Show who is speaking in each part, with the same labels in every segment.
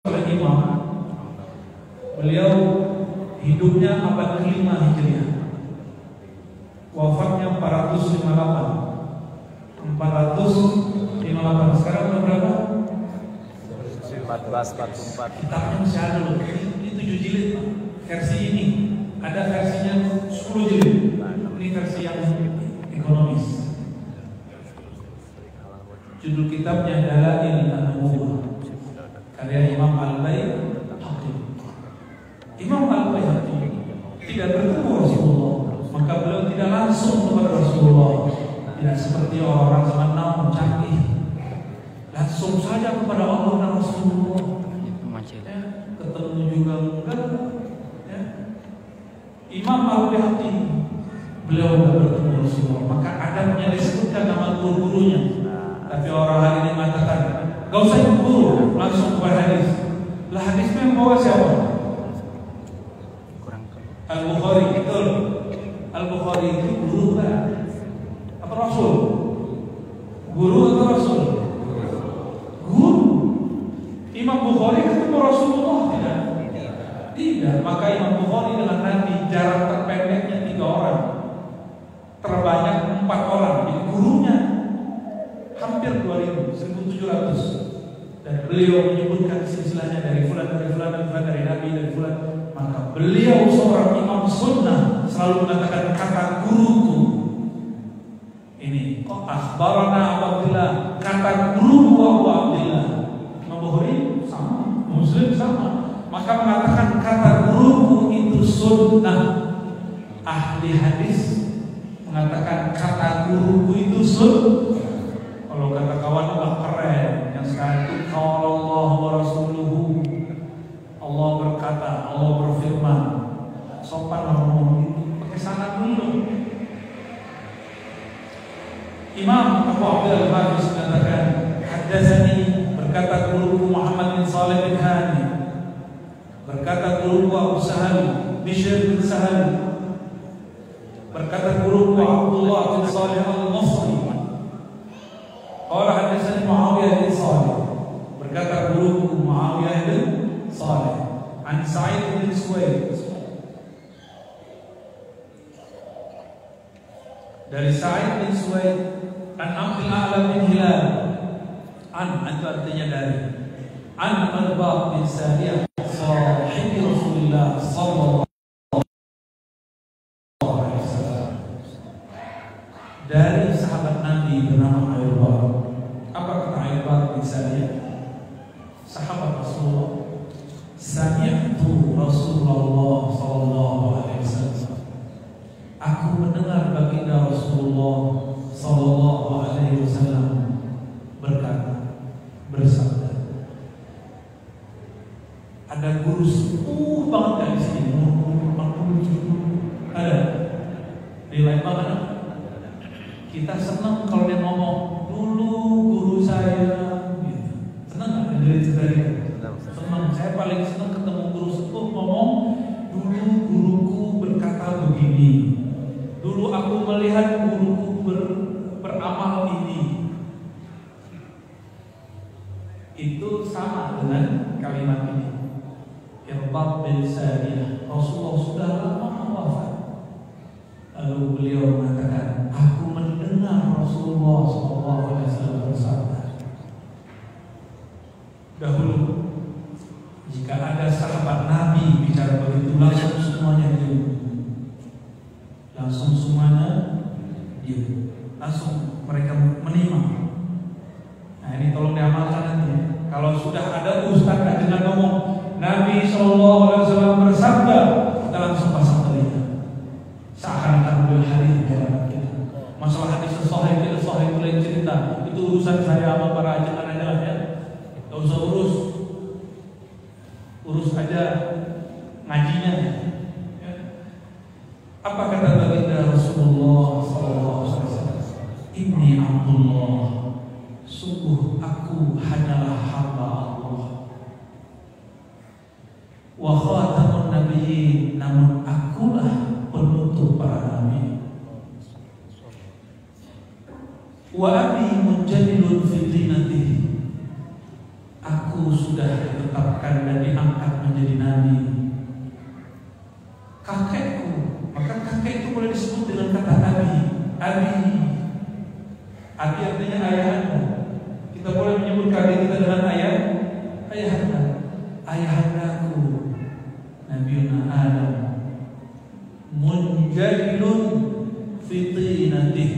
Speaker 1: oleh imam, beliau hidupnya abad ke-5 Hijriah, wafatnya 458. Sekarang udah berapa?
Speaker 2: 1444.
Speaker 1: Kitabnya masih ada loh. Ini 7 jilid Pak. Versi ini ada versinya 10 jilid. Ini versi yang ekonomis. Judul kitabnya Dalail An-Nubuwah, karya Imam Al-Baihaqi. Imam Al-Baihaqi tidak bertemu Rasulullah, maka beliau tidak langsung kepada Rasulullah. Tidak seperti orang zaman now canggih, langsung saja kepada Allah dan Rasulullah. Ya, ketemu juga enggak. Ya. Imam Al-Baihaqi beliau tidak bertemu Rasulullah, maka adabnya disebutkan nama guru-gurunya. Tapi orang hari ini mengatakan, gak usah ikut guru, langsung kepada hadis. Lah hadisnya yang bawa siapa? Al-Bukhari, betul. Al-Bukhari itu guru kan? Apa Rasul? Guru atau Rasul? Guru. Imam Bukhari ketemu Rasulullah tidak? Tidak. Maka Imam Bukhari dengan Nabi jarak terpendeknya 3 orang, terbanyak 4 orang. Jadi gurunya hampir 1.700, dan beliau menyebutkan silsilahnya dari fulan dari Nabi dari fulan. Maka beliau seorang imam sunnah selalu mengatakan kata guruku ini. Akhbarana Abdullah, kata guruku Abu Abdullah. Imam Bukhari sama, Muslim sama, maka mengatakan kata guruku itu sunnah. Ahli hadis mengatakan kata guruku itu sunnah. Kalau kata kawan Allah keren, yang satu kalau Allah wa rasuluhu, Allah berkata, Allah berfirman, sopan ngomong itu, pakai sanad dulu. Imam Abu Abdul Al-Hafiz mengatakan, haddatsani, berkata guruku Muhammad bin Salih bin Hani, berkata guruku Abu Sahal Bishr bin Sahal, berkata guruku Abdullah bin Salih Al-Masri. Qala hadatsani Muawiyah bin Shalih, berkata guruku Muawiyah bin Shalih, an Sa'id bin Suwaid, dari Sa'id bin Suwaid, an Abdul A'la bin Hilal, an itu artinya dari, an Arbab bin Sariyah sahibi Rasulullah sallallahu alaihi wasallam, dari sahabat Nabi bernama Arbab. Apa kata Arbab bin Sariyah? Sahabat Rasulullah, sami'tu Rasulullah sallallahu alaihi wasallam, aku mendengar baginda Rasulullah sallallahu alaihi wasallam berkata, bersabda. Ada guru sepuh banget di sini, ada nilai banget. Kita senang kalau dia ngomong dulu guru saya, gitu. Senang nggak dengerin cerita dia? Senang. Saya paling senang ketemu guru sepuh ngomong dulu guruku berkata begini, dulu aku melihat guruku beramal ini. Itu sama dengan kalimat ini. Irbad bin Sariyah, Rasulullah sudah lama wafat. Lalu beliau mengatakan, aku mendengar Rasulullah SAW bersabda. Dahulu, jika ada sahabat Nabi bicara begitu, langsung semuanya diam. Langsung mereka menimang. Nah ini tolong diamalkan nanti. Kalau sudah ada ustaz dengan ngomong Nabi SAW bersabda, kita langsung pasang telinga. Seakan-akan beliau hadis dalam kita. Masalah hadis sahih tidak sahih itu lain cerita. Itu urusan saya sama para ajaran ya. Gak usah urus aja ngajinya. Ya. Apa kata baginda Rasulullah SAW? Inni Abdullah, sungguh aku hanyalah hamba Allah. Wa khatamun nabiyyin, namun akulah penutup para nabi. Wa abi munjadilun fi dinatihi, aku sudah ditetapkan dan diangkat menjadi nabi. Kakekku, maka kakek itu boleh disebut dengan kata abi. Abi artinya ayahanda. Kita boleh menyebut kakek kita dengan ayahanda. Ayahandaku Nabiuna Adam munjadilun fitinatih,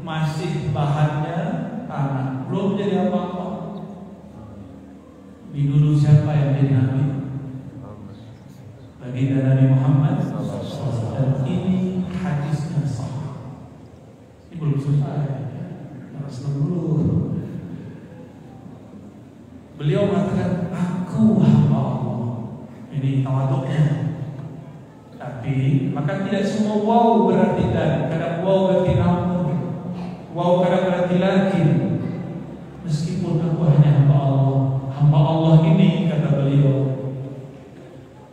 Speaker 1: masih bahannya tanah, belum jadi apa-apa. Di dulu siapa yang jadi nabi? Baginda Nabi Muhammad. Dan ini hadisnya sahih. Ini belum selesai, harus dulu. Beliau mengatakan, aku hamba Allah. Ini tawaduknya. Tapi maka tidak semua wow berarti dan, kadang wow berarti namun, wow kadang berarti lakin. Meskipun aku hanya hamba Allah, hamba Allah ini, kata beliau,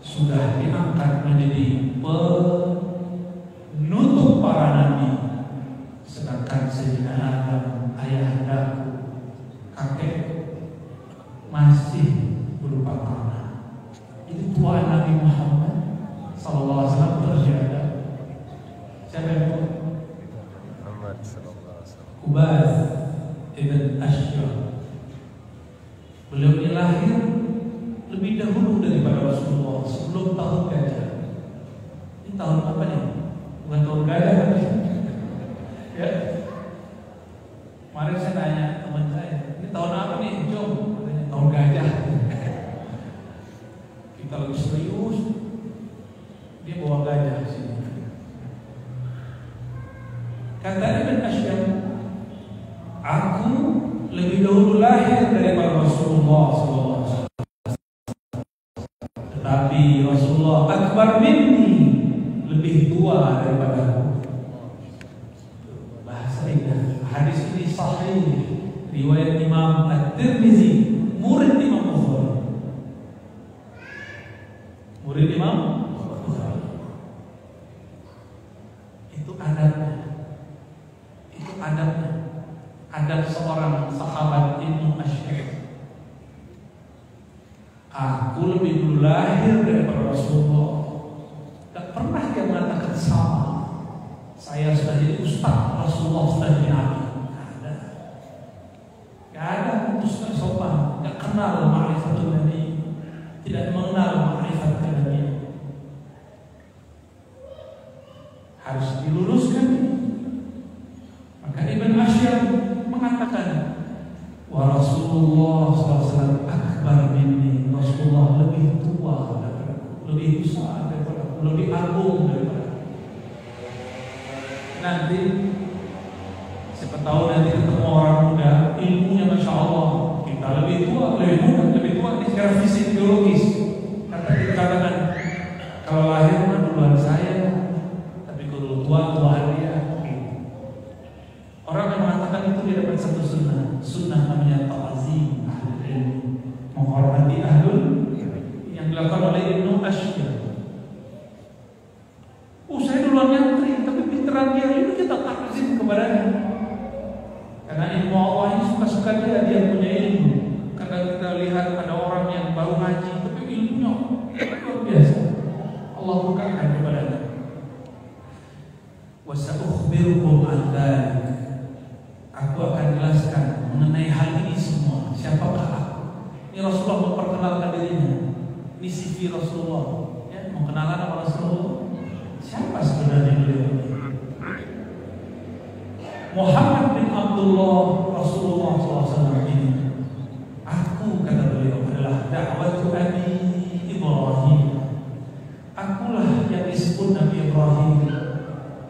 Speaker 1: sudah diangkat menjadi penutup para nabi. Sedangkan Sayyidina Adam, ayahandaku, kakek, masih berupa tanah. Itu tuaan Nabi Muhammad sallallahu alaihi wasallam terjaga. Siapa yang tahu? Muhammad sallallahu alaihi wasallam. Ubaz ibn Ashyar. Beliau ini lahir lebih dahulu daripada Rasulullah, sebelum tahun gajah. Ini tahun apa nih? Bukan tahun gajah kan? Ya. Kemarin saya nanya teman saya, ini tahun apa nih? Jom, katanya tahun gajah. Kita lagi serius, dia bawa gajah ke sini. Kata Ibn Ashyam, aku lebih dahulu lahir daripada Rasulullah SAW. Tetapi Rasulullah akbar minni, lebih tua daripada aku. Bahasa ini, hadis ini sahih, riwayat Imam At-Tirmizi, murid Imam Bukhari. Murid Imam Bukhari. Itu adabnya. Itu adabnya. Adab seorang sahabat Ibnu Ashyar. Aku lebih dulu lahir daripada Rasulullah. Tak pernah dia mengatakan sama. Saya sudah jadi ustaz, Rasulullah sudah jadi nabi. Gak ada, itu sudah sopan. Gak kenal ma'rifatul nabi, tidak mengenal ma'rifat nabi. Harus diluruskan. Maka Ibn Ashyar mengatakan, wa Rasulullah SAW akbar minni, Rasulullah lebih tua daripada aku, lebih besar daripada aku, lebih agung daripada aku. Nanti siapa tahu nanti ketemu orang muda, ilmunya Masya Allah, kita lebih tua, lebih muda, lebih tua ini secara fisik biologis. Katakan kalau lahir mah duluan saya, tapi kalau tua dia. Orang yang mengatakan itu dia dapat satu sunnah. Sunnah namanya ta'zim ahlul ilmi, menghormati ahlul yang dilakukan oleh Ibnu Ashyar. Saya duluan nyantri, tapi pinteran dia itu kita ta'zim kepadanya. Karena ilmu Allah ini suka-suka dia punya ilmu. Karena kita lihat ada orang yang baru ngaji, tapi ilmunya luar biasa. Allah bukakan kepadanya. Wa sa'ukhbirukum an dzalik. Aku akan jelaskan mengenai hal ini semua. Siapakah aku? Ini Rasulullah memperkenalkan dirinya. Ini CV Rasulullah. Ya, mengenalkan sama Rasulullah. Siapa sebenarnya beliau? Muhammad bin Abdullah Rasulullah SAW ini. Aku, kata beliau, adalah da'watu Abi Ibrahim. Akulah yang disebut Nabi Ibrahim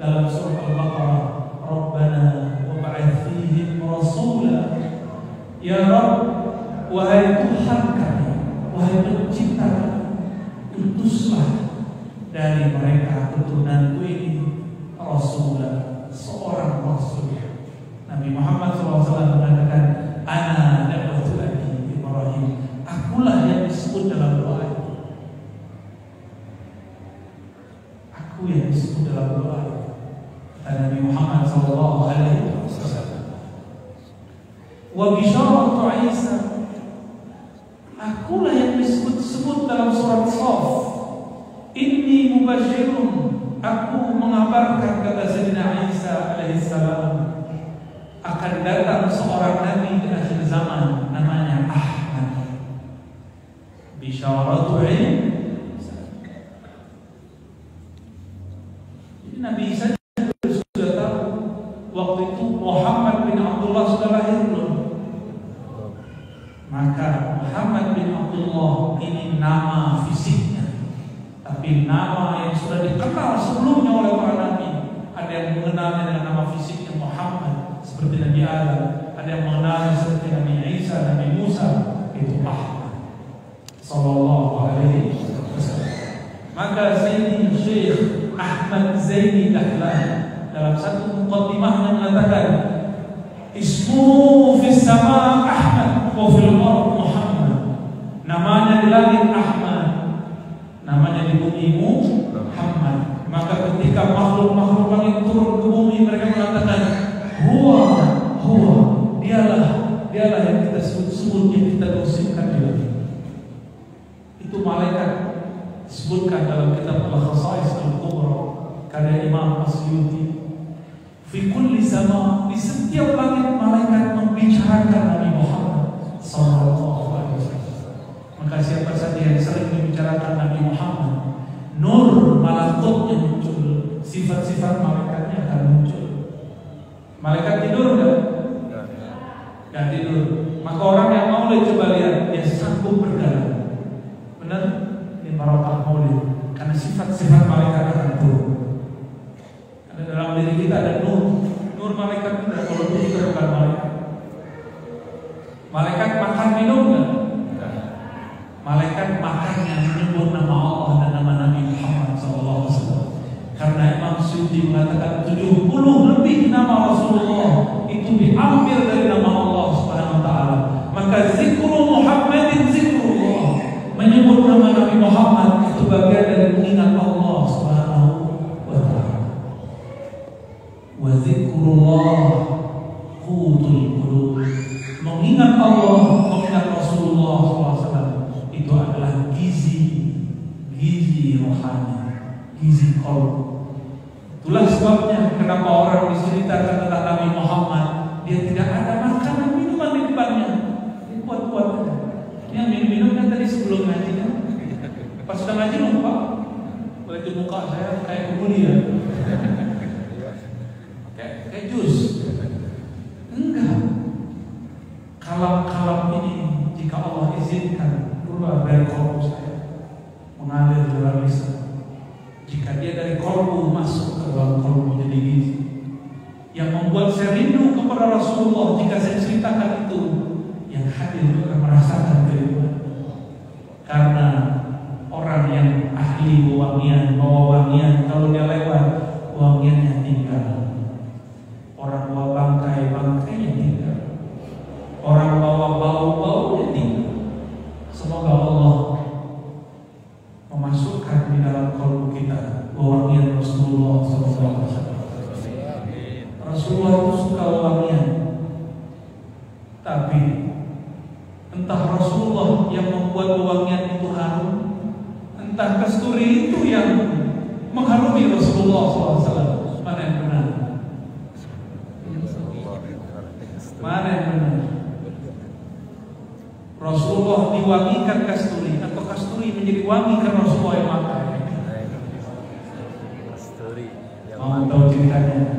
Speaker 1: dalam surah Al-Baqarah. Rabbana wab'ath fihim rasula. Ya Rabb, wahai Tuhan kami, wahai pencipta kami, utuslah dari mereka keturunanku ini Rasulullah, seorang Rasul. Nabi Muhammad SAW mengatakan, Ana da'watu Abi Ibrahim. Akulah yang disebut dalam doa. Aku yang disebut dalam doa. Kata Nabi Muhammad SAW. Wa bisharatu Isa. Aku pula yang disebut dalam surat Shaf. Inni mubashirun, aku mengabarkan, kata Sayyidina Isa alaihissalam, akan datang seorang nabi di akhir zaman, namanya Ahmad. Bisyaratu ilm. Jadi Nabi Isa sudah tahu waktu itu Muhammad bin Abdullah sudah lahir belum? Maka Muhammad bin Abdullah ini nama fisiknya, tapi nama yang sudah dikenal sebelumnya oleh para nabi. Ada yang mengenalnya dengan nama fisiknya Muhammad seperti Nabi Adam, ada yang mengenalnya seperti Nabi Isa, Nabi Musa, itu Ahmad sallallahu alaihi wasallam. Maka Sayyidi Syekh Ahmad Zaini Dahlan dalam satu muqaddimahnya mengatakan, ismu fis sama Ahmad wa fil ard Muhammad. Namanya di langit Ahmad, namanya di bumi Muhammad. Maka ketika makhluk-makhluk langit turun ke bumi, mereka mengatakan huwa, dialah yang kita sebut, yang kita gosipkan dia. Itu malaikat disebutkan dalam kitab Al-Khasa'is Al-Kubra karya Imam Asyuti. Fi kulli sama, di setiap langit malaikat membicarakan Nabi Muhammad sallallahu alaihi wasallam. Maka siapa saja yang sering membicarakan Nabi Muhammad, nur malakutnya muncul, sifat-sifat malaikatnya akan muncul. Malaikat tidur enggak? Enggak tidur. Maka orang yang maulid, coba lihat, dia sanggup bergerak. Benar? Ini barokah maulid, karena sifat-sifat malaikat akan turun. Karena dalam diri kita ada nur malaikat kita. Kalau nur kita bukan malaikat. Malaikat makan minum enggak? Malaikat makan yang menyebut nama Allah dan nama Nabi Muhammad SAW. Karena Imam Suyuti mengatakan 70 lebih nama Rasulullah itu diambil dari nama Allah Subhanahu wa taala. Maka zikru Muhammadin zikrullah, menyebut nama Nabi Muhammad itu bagian dari mengingat Allah Subhanahu wa taala. Wa zikrullah qutul qulub. Mengingat Allah, mengingat Rasulullah SAW itu adalah gizi rohani, gizi qalb. Itulah sebabnya kenapa orang diceritakan tentang Nabi Muhammad, dia tidak ada makanan minuman di depannya, dia kuat-kuat aja. Yang minum-minum kan tadi sebelum ngaji kan, pas sudah ngaji lupa, berarti muka saya kayak kemudian, kayak jus. Enggak, kalam-kalam ini jika Allah izinkan keluar dari kolbu saya, mengalir dalam lisan. Jika dia dari kolbu masuk ke dalam kolbu jadi gizi, yang membuat saya rindu kepada Rasulullah. Jika saya ceritakan itu, yang hadir akan merasakan kehidupan. Karena orang yang ahli wangian, bawa wangian, kalau dia lewat, wangiannya tinggal. Orang bawa bangkai-bangkainya tinggal. Orang bawa bau-baunya tinggal. Semoga Allah memasukkan di dalam kalbu kita wangian Rasulullah SAW. Rasulullah itu suka wangian, tapi entah Rasulullah yang membuat wangian itu harum, entah kasturi itu yang mengharumi Rasulullah SAW. Mana yang benar? Mana yang benar? Rasulullah diwangikan kasturi atau kasturi menjadi wangi karena Rasulullah yang makan? Mau tahu ceritanya?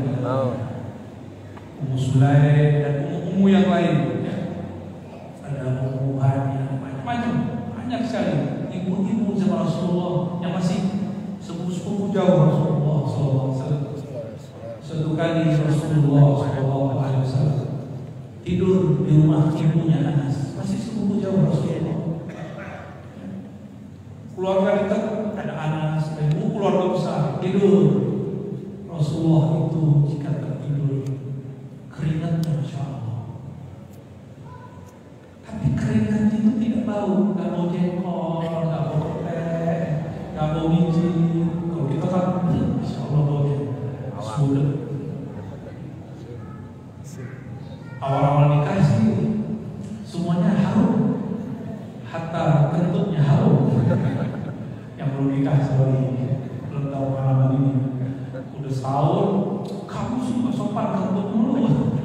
Speaker 1: Ummu Sulaim dan ummu yang lain. Ada ummu Hani, macam-macam, banyak sekali ibu-ibu sama Rasulullah yang masih sepupu jauh Rasulullah SAW. Suatu kali Rasulullah SAW tidur di rumah ibunya Anas, masih sepupu jauh Rasulullah. Keluarga dekat ada Anas, ada ibu keluarga besar tidur. Rasulullah itu jika tertidur keringatnya Masya Allah, tapi keringat itu tidak bau, nggak bau jengkol, nggak bau teh, nggak bau biji. Kalau kita kan Masya Allah baunya sudah. Awal-awal nikah sih semuanya harum, hatta nikah sorry, belum tahu pengalaman ini. Udah setahun, kamu suka sopan kentut mulu.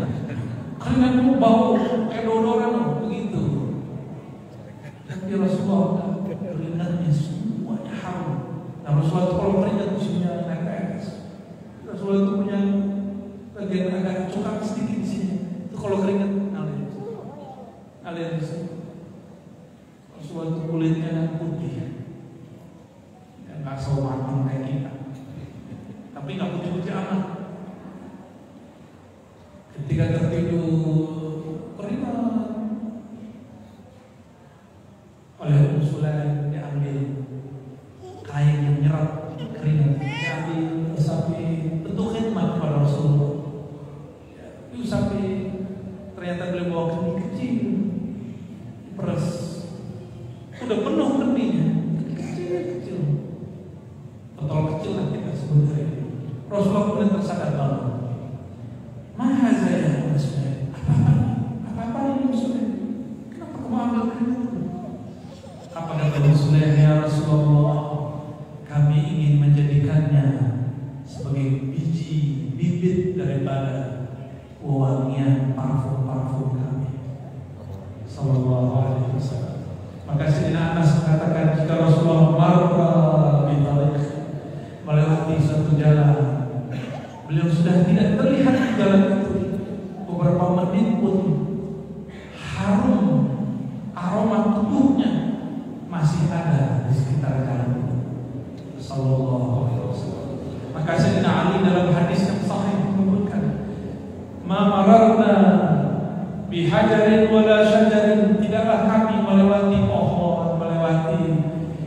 Speaker 1: Keringatmu bau kayak deodoran begitu. Tapi Rasulullah keringatnya semuanya harum. Nah Rasulullah itu kalau keringat musimnya netes. Rasulullah itu punya bagian agak coklat sedikit di sini. Itu kalau keringat alir di sini. Rasulullah itu kulitnya putih, nggak saumatang kayak kita. Tapi nggak putih-putih amat. Ketika tertidur keringat oleh Ummu Sulaim, diambil kain yang nyerap keringat, diambil usapi bentuk khidmat kepada Rasulullah. Usapi ternyata beliau bawa kendi kecil, peres, udah penuh kendinya, kecil, botol kecil lah kita sebut tadi. Rasulullah kemudian tersadar banget. Maha saya Rasulullah, apa ini Rasulullah? Kenapa kamu ambil keringat itu? Apa kata Rasulullah? Ya Rasulullah, kami ingin menjadikannya sebagai bibit daripada wangian parfum kami. Sallallahu alaihi wasallam. Maka Sayyidina Anas mengatakan jika Rasulullah marra bi tariq, melewati satu jalan, beliau sudah tidak terlihat di jalan itu, beberapa menit pun harum aroma tubuhnya masih ada di sekitar jalan itu. Sallallahu alaihi wasallam. Maka Sayyidina Ali dalam hadis yang sahih menyebutkan, "Ma mararna bihajarin wala syajarin," tidaklah kami melewati pohon, melewati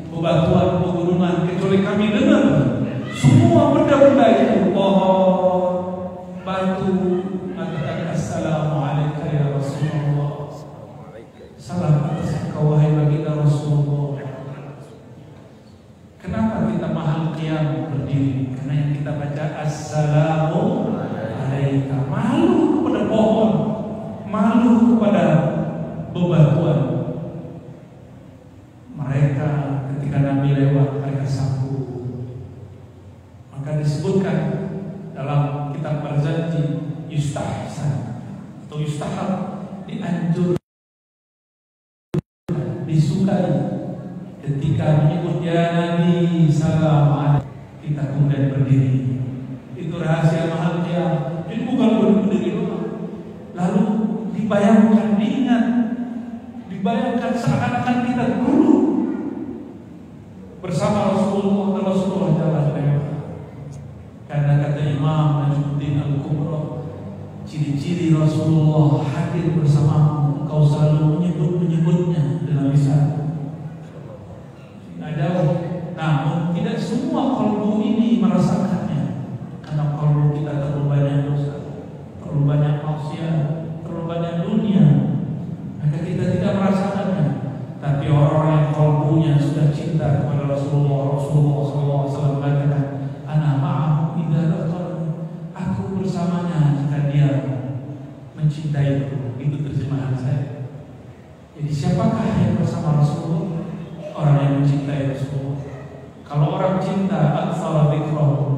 Speaker 1: bebatuan pegunungan, kecuali kami dengar semua benda-benda itu, pohon, batu, mengatakan assalamualaikum ya Rasulullah, salam atas engkau wahai baginda Rasulullah. Kenapa kita mahal qiyam berdiri? Karena yang kita baca assalamu alaika, malu kepada pohon, malu kepada bebatuan. Mereka ketika Nabi lewat, mereka sambut. Maka disebutkan dalam kitab Barzanji, yustahsan atau yustahab, dianjurkan, disukai ketika menyebut ya Nabi salam alaikum, kita kemudian berdiri. Itu rahasia mahal qiyam. Jadi bukan berdiri doang, lalu dibayangkan, dibayangkan seakan-akan kita duduk bersama Rasulullah dan Rasulullah jalan lewat. Karena kata Imam Najmuddin Al-Kubra, ciri-ciri Rasulullah hadir bersamamu, engkau selalu menyebutnya dalam lisan. Namun tidak semua kalbu ini merasakannya, karena kalbu kita terlalu banyak dosa, terlalu banyak maksiat, terlalu banyak dunia, maka kita tidak merasakannya. Tapi orang yang kalbunya sudah cinta kepada Rasulullah SAW mengatakan, ana ma'ahu idza laqani, aku bersamanya jika dia mencintaiku. Itu terjemahan saya. Jadi siapakah yang bersama Rasulullah? Orang yang mencintai Rasulullah. Kalau orang cinta, aksara dzikrahu,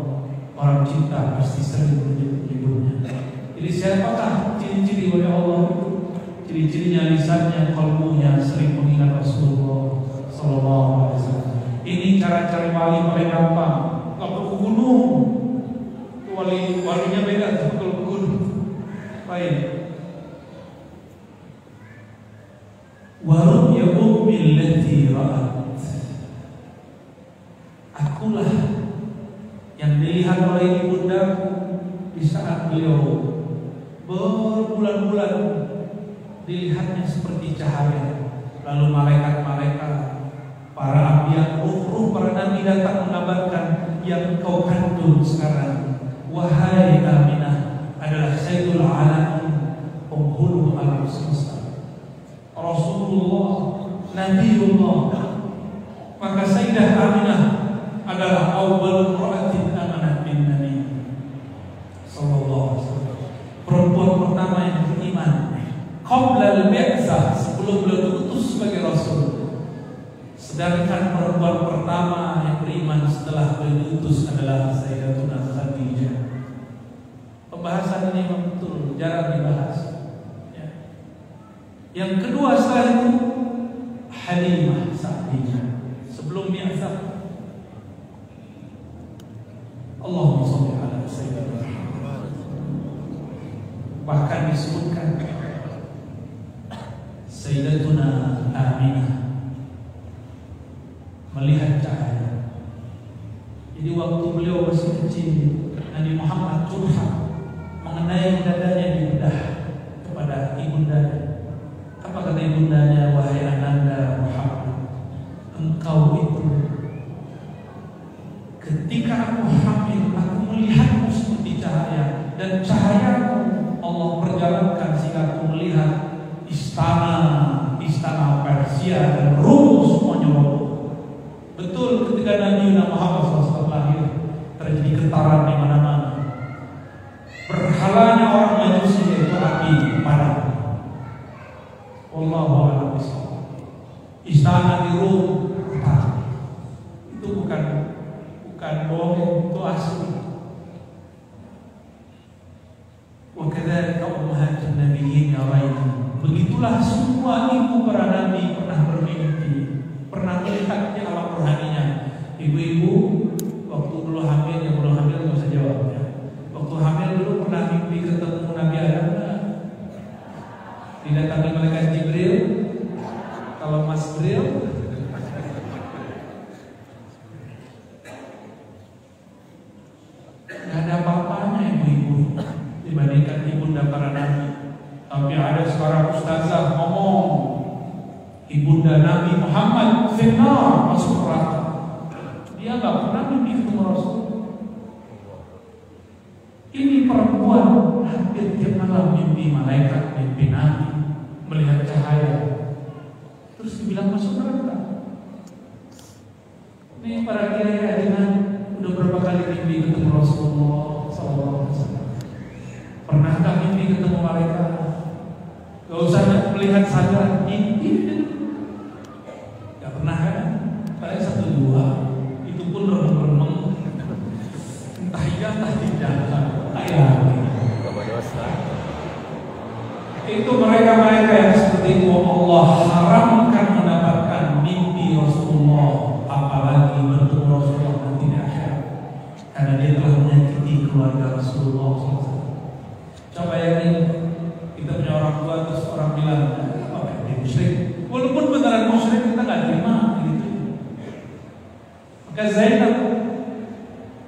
Speaker 1: orang cinta pasti sering menyebutnya. Jadi siapakah ciri-ciri oleh Allah itu? Ciri-cirinya lisannya, kalbunya sering mengingat Rasulullah Sallallahu Alaihi Wasallam. Ini cara cari wali paling gampang. Gak perlu ke gunung. Walinya beda tuh kalau ke gunung. Baik. Warum ya ummi allati ra'at, akulah yang dilihat oleh ibundaku di saat beliau berbulan-bulan dilihatnya seperti cahaya. Lalu malaikat-malaikat, para anbiya, ruh para nabi datang mengabarkan yang kau kandung sekarang, wahai Aminah, adalah Sayyidul Alamin, penghulu alam semesta, Rasulullah, Nabiullah. Maka Sayyidah Aminah adalah awwal imra'atin amanat bin Nabi sallallahu alaihi wasallam, perempuan pertama yang beriman qabla al-bi'tsah, sebelum beliau diutus sebagai rasul. Sedangkan perempuan pertama yang beriman setelah beliau diutus adalah Sayyidatuna Khadijah. Pembahasan ini memang betul jarang dibahas. Ya. Yang kedua setelah itu Halimah Sa'diyah sebelum Mi'saq. Allahumma shalli ala Sayyidina Muhammad. Bahkan disebutkan Sayyidatuna Aminah melihat cahaya. Jadi waktu beliau masih kecil, Nabi Muhammad curhat mengenai dadanya dibedah kepada ibundanya. Apa kata ibundanya? Wahai ananda Muhammad, engkau itu ketika aku hamil, aku melihatmu seperti cahaya, dan cahayamu Allah perjalankan sehingga aku melihat istana Persia dan Rum semuanya roboh. Betul, ketika Nabi Muhammad SAW lahir terjadi getaran di mana-mana. Berhalanya orang Majusi yaitu api padam. Wallahu a'lam bishawab. Istana di Rum retak. Itu bukan bohong, itu asli. Wa kadzalika ummahatun nabiyyin yaraina. Begitulah semua ibu para nabi pernah bermimpi, pernah melihat di alam rohaninya. Ibu-ibu waktu dulu hamil, yang belum hamil nggak usah jawab ya. Waktu hamil dulu pernah mimpi ketemu Nabi Adam, didatangi malaikat Jibril. Kalau Mas Jibril nggak ada apa-apanya ibu-ibu dibandingkan ibunda para nabi. Tapi ada seorang ustazah ngomong ibunda Nabi Muhammad finnar, masuk neraka. Dia nggak pernah mimpi ketemu Rasul. Ini perempuan hampir tiap malam mimpi malaikat, mimpi Nabi, melihat cahaya. Terus dibilang masuk neraka. Ini para kiai adinan udah berapa kali mimpi ketemu Rasulullah SAW. Pernahkah mimpi ketemu malaikat? Gak usah melihat saja, mimpi. Gak pernah kan? Paling 1-2. Itu pun remeng-remeng. Entah iya, entah tidak. Itu mereka-mereka yang seperti itu Allah haramkan mendapatkan mimpi Rasulullah, apalagi bertemu Rasulullah nanti di akhirat, karena dia telah menyakiti keluarga Rasulullah SAW. Coba yang ini, kita punya orang tua terus orang bilang apa dia musyrik, walaupun beneran musyrik kita nggak terima gitu. Maka Zainab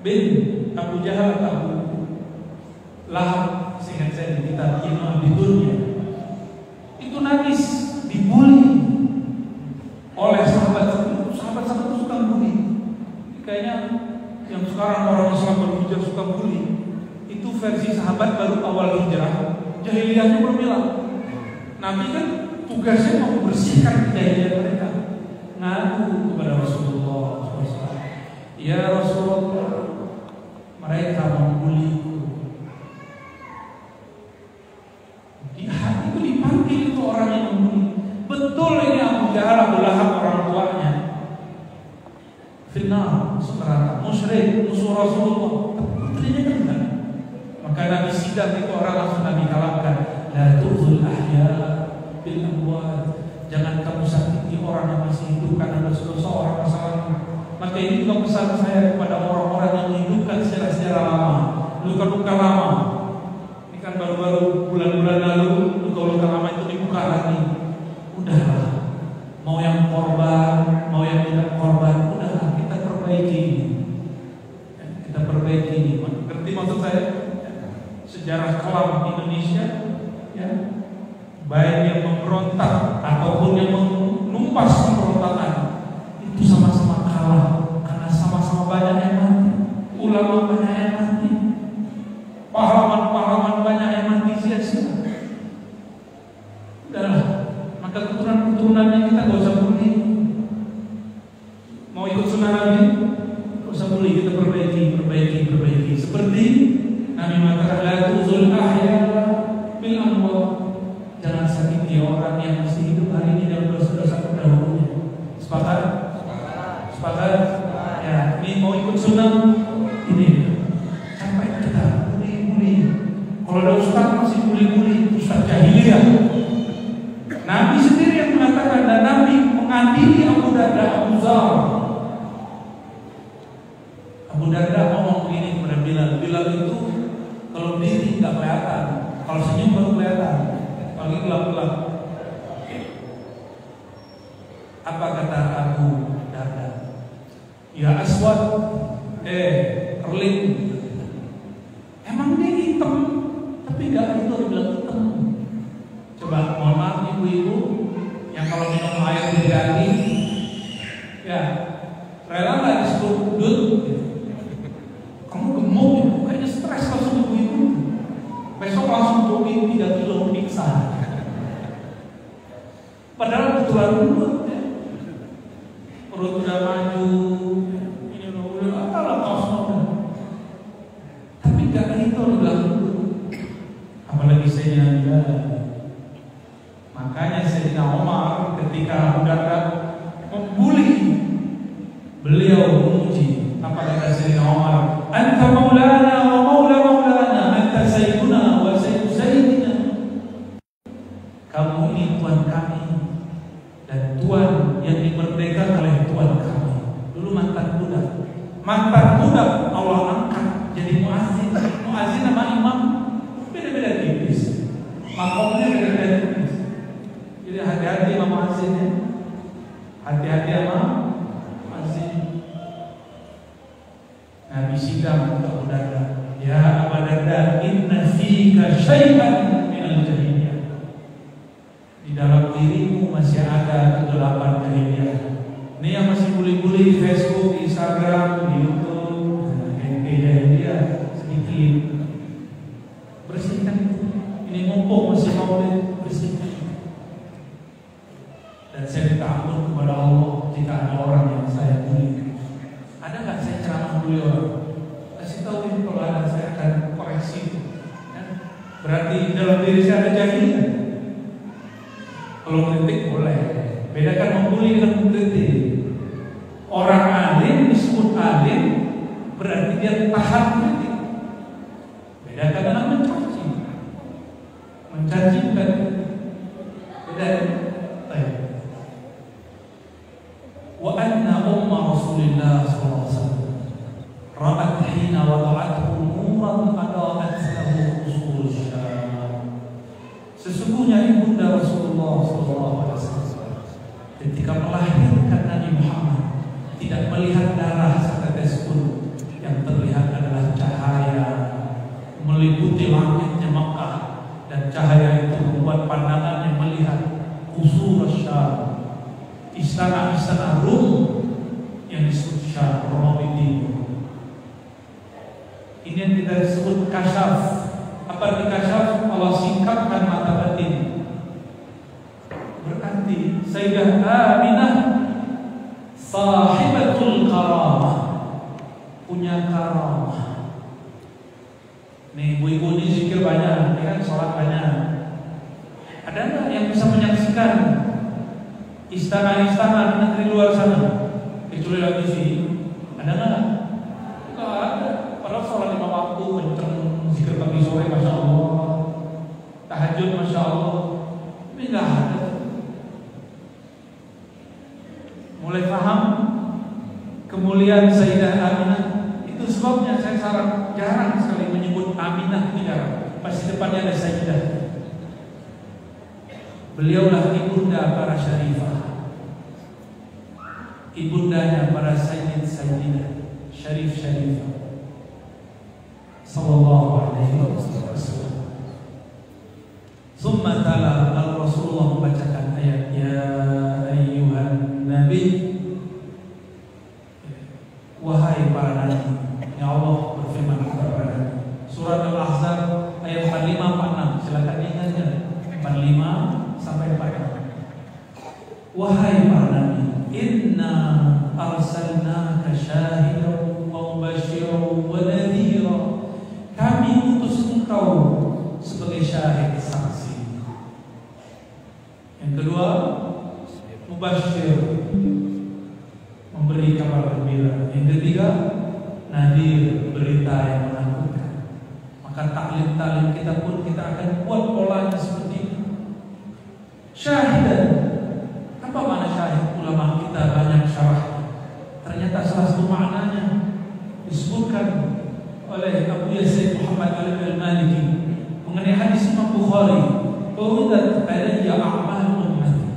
Speaker 1: bin Abu Jahal atau Abu Lahab, seingat saya di kitab Ilmu di Dunia, itu nangis dibully oleh sahabat itu suka bully. Kayaknya yang sekarang orang Islam baru hijrah suka bully. Itu versi sahabat baru awal hijrah. Jahiliyahnya belum hilang. Nabi kan tugasnya mau membersihkan kejahilian mereka. Ngadu kepada Rasulullah SAW. Ya Rasulullah, mereka membuliku. Di hati itu dipanggil itu orang yang membuli. Betul ini Abu Jahal, Abu Lahab orang tuanya. Finnar, neraka, musyrik, musuh Rasulullah. Putrinya kan enggak. Maka Nabi sidang itu orang langsung Nabi kalahkan. La tu'zul ahya bil amwat. Jangan kamu sakiti orang yang masih hidup karena dosa-dosa orang masalahnya. Maka ini juga pesan saya kepada orang-orang yang menghidupkan sejarah-sejarah lama, luka-luka lama. Ini kan baru-baru bulan-bulan lalu luka-luka lama itu dibuka lagi. Udahlah, mau yang korban, mau yang tidak korban, udahlah kita perbaiki. Kita perbaiki. Ngerti maksud saya? Sejarah kelam Indonesia, ya, baik yang memberontak ataupun yang menumpas pemberontakan, itu sama-sama kalah karena sama-sama banyak yang mati, ulama banyak yang mati, pahlawan-pahlawan banyak yang mati sia-sia. Udahlah, maka keturunan-keturunannya kita gak usah bully. Mau ikut sunnah Nabi, gak usah bully, kita perbaiki. Seperti Nabi mengatakan la tu'zul ahya bil amwat. Jangan sakiti orang yang masih hidup hari ini dan dosa-dosa terdahulunya. Sepakat? Sepakat? Ya, ini mau ikut sunnah? Ini sampai kita muli-muli. Kalau ada ustaz masih muli-muli, ustaz jahiliyah. Nabi sendiri yang mengatakan, dan Nabi mengadili Abu Darda, Abu Zar. Abu Darda ngomong begini kepada Bilal. Bilal itu kalau berdiri nggak kelihatan, kalau senyum baru kelihatan, kalau gelap-gelap. Apa kata Abu Darda? Ya Aswad, Erling. Emang dia hitam, tapi nggak itu dibilang hitam. Coba mohon maaf ibu-ibu yang kalau minum air diganti, ya rela nggak disebut dud? Kamu gemuk ya, kayaknya stres langsung ibu-ibu. Besok langsung jogging 3 kilo pingsan. Padahal kebetulan dulu ya. Perut udah maju, ini udah apalah kaosnya. Tapi gak itu dibilang dulu. Apalagi saya makanya Sayyidina Umar ketika Abu Darda membuli, beliau memuji. Apa kata Sayyidina Umar? Anta maulana wa maula maulana, anta sayyiduna wa sayyidu sayyidina. Kamu ini Tuhan kami dan Tuhan yang dimerdekakan oleh Tuhan kami. Dulu mantan budak Allah angkat jadi muazzin. Muazzin sama imam beda-beda tipis, makomnya beda-beda tipis. Jadi hati-hati sama muazzin ya. Hati-hati sama muazzin. Nabi sidang Abu Darda. Ya Abu Darda, inna fika syai'an minal jahiliyah. Di dalam dirimu masih ada kegelapan jahiliyah. Ini yang masih bully-bully di Facebook, di Instagram, di YouTube, jahiliyah sedikit. Bersihkan. Ini mumpung masih maulid, bersihkan. Dan saya minta ampun kepada Allah jika ada orang yang saya bully. Ada nggak saya ceramah bully orang? Kasih tahu ini kalau ada, saya akan koreksi. Ya? Berarti dalam diri saya ada jahiliyah. Kalau kritik boleh. Bedakan membuli dengan mengkritik. Orang alim disebut alim berarti dia tahan kritik. Bedakan dengan mencaci. Mencaci bukan beda. Baik. Wa anna umma Rasulillah sallallahu alaihi wasallam ra'at hina wada'athu nuran adaat lahu usul syam. Sesungguhnya ibunda Rasulullah sallallahu alaihi wasallam ketika melahirkan Nabi Muhammad tidak melihat darah setetes pun, yang terlihat adalah cahaya meliputi langitnya Makkah, dan cahaya itu membuat pandangannya melihat usul syam, istana-istana Rum yang disebut Syam, Romawi Timur. Ini yang kita sebut kasyaf. Apa arti kasyaf? Allah singkapkan mata batin. Berarti Sayyidah Aminah sahibatul karamah, punya karamah. Nih ibu-ibu ini zikir banyak, ini kan sholat banyak. Ada nggak yang bisa menyaksikan istana-istana di negeri luar sana kecuali lagi sih? Ada nggak? Nggak ada. Padahal sholat 5 waktu kenceng, zikir pagi sore masya Allah, tahajud masya Allah, tapi nggak ada. Mulai paham kemuliaan Sayyidah Aminah? Itu sebabnya saya jarang sekali menyebut Aminah, tidak. Pasti depannya ada Sayyidah. Beliaulah ibunda para syarifah, ibundanya para sayyid sayyidah, syarif syarifah sallallahu alaihi wasallam. Summa tala Rasulullah membacakan ayat ya ayyuhan nabi, wahai para nabi. Ya Allah berfirman kepada Nabi. Surat Al-Ahzab ayat 45-46. Silakan ingatnya 45 sampai 46. Wahai para nabi, inna arsalnaka syahidan wa mubasysyiran wa nadhira. Kami utus engkau sebagai syahid, saksi. Yang kedua, mubasysyir, memberi kabar kabar gembira. Yang ketiga, nadir, berita yang menakutkan. Maka taklim kita pun kita akan buat polanya seperti itu. Syahidan, apa makna syahid? Ulama kita banyak syarah. Ternyata salah satu maknanya disebutkan oleh Abu Yazid Muhammad Al-Maliki mengenai hadis Imam Bukhari, "Uridat alayya a'mal ummati."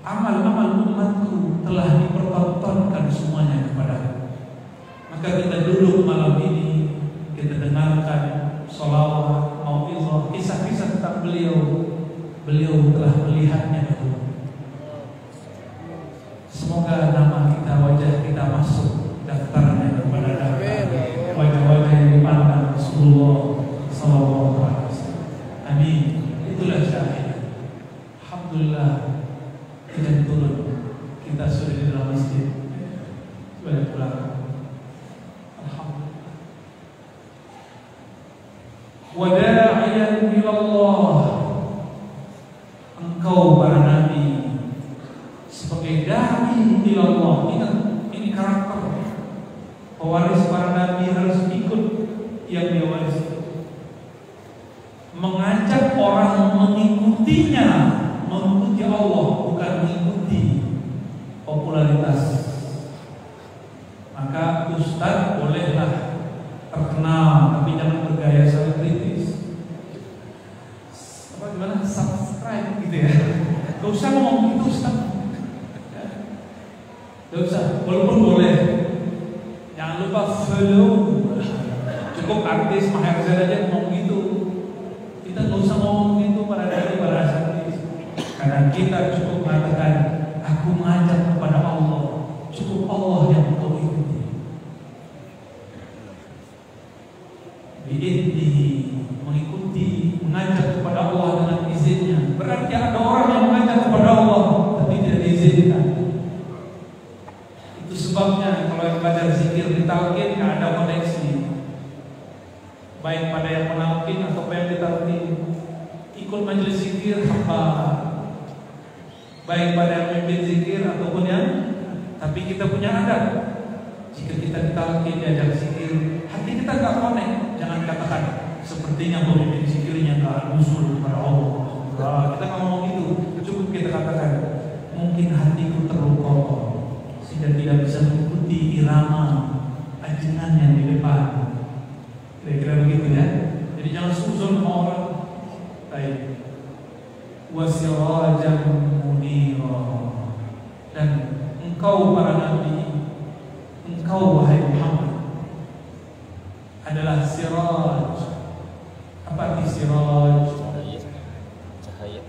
Speaker 1: Amal-amal umatku telah dipertontonkan semuanya kepadaku. Maka kita duduk malam ini, kita dengarkan sholawat, mau'izah, kisah-kisah tentang beliau. Beliau telah melihatnya dahulu. Semoga nama kita, wajah kita masuk daftarnya kepada daftar wajah-wajah yang dipandang Rasulullah SAW. Amin. Itulah syahid. Alhamdulillah, hujan turun. Kita sudah di dalam masjid. Sudah pulang. Alhamdulillah. Wada'iyan ilallah. Engkau para nabi sebagai da'i ilallah. Ingat, ini karakter pewaris para nabi harus ikut yang dia waris. Mengajak orang mengikutinya, mengikuti Allah, bukan mengikuti popularitas. Maka ustaz bolehlah terkenal, tapi jangan bergaya selebritis. Apa gimana? Subscribe gitu ya. Gak usah ngomong gitu ustaz. Gak usah, walaupun boleh. Jangan lupa follow. Cukup artis Maher Zain aja ngomong gitu. Kita gak usah ngomong gitu pada diri para artis. Karena kita cukup mengatakan, aku mengajak kepada Allah. Cukup Allah yang kau ikuti. Biidnihi, mengikuti, mengajak kepada Allah dengan izinnya. Berarti ada orang yang mengajak kepada Allah tapi tidak diizinkan. Itu sebabnya kalau yang belajar zikir ditalkin gak ada koneksi. Baik pada yang menalkin atau yang ditalkin. Ikut majelis zikir apa? Baik pada yang memimpin zikir ataupun yang, tapi kita punya adat. Jika kita ditalkin diajak zikir, hati kita gak connect. Jangan katakan sepertinya pemimpin zikirnya gak usul kepada Allah. Kita gak ngomong itu. Cukup kita katakan mungkin hatiku terluka sehingga tidak bisa mengikuti irama ajengan yang di depan. Kira-kira begitu ya. Jadi jangan suzon sama orang. Baik. Wasirajan munira. Dan engkau para nabi, engkau wahai Muhammad adalah siraj. Apa arti siraj? Cahaya.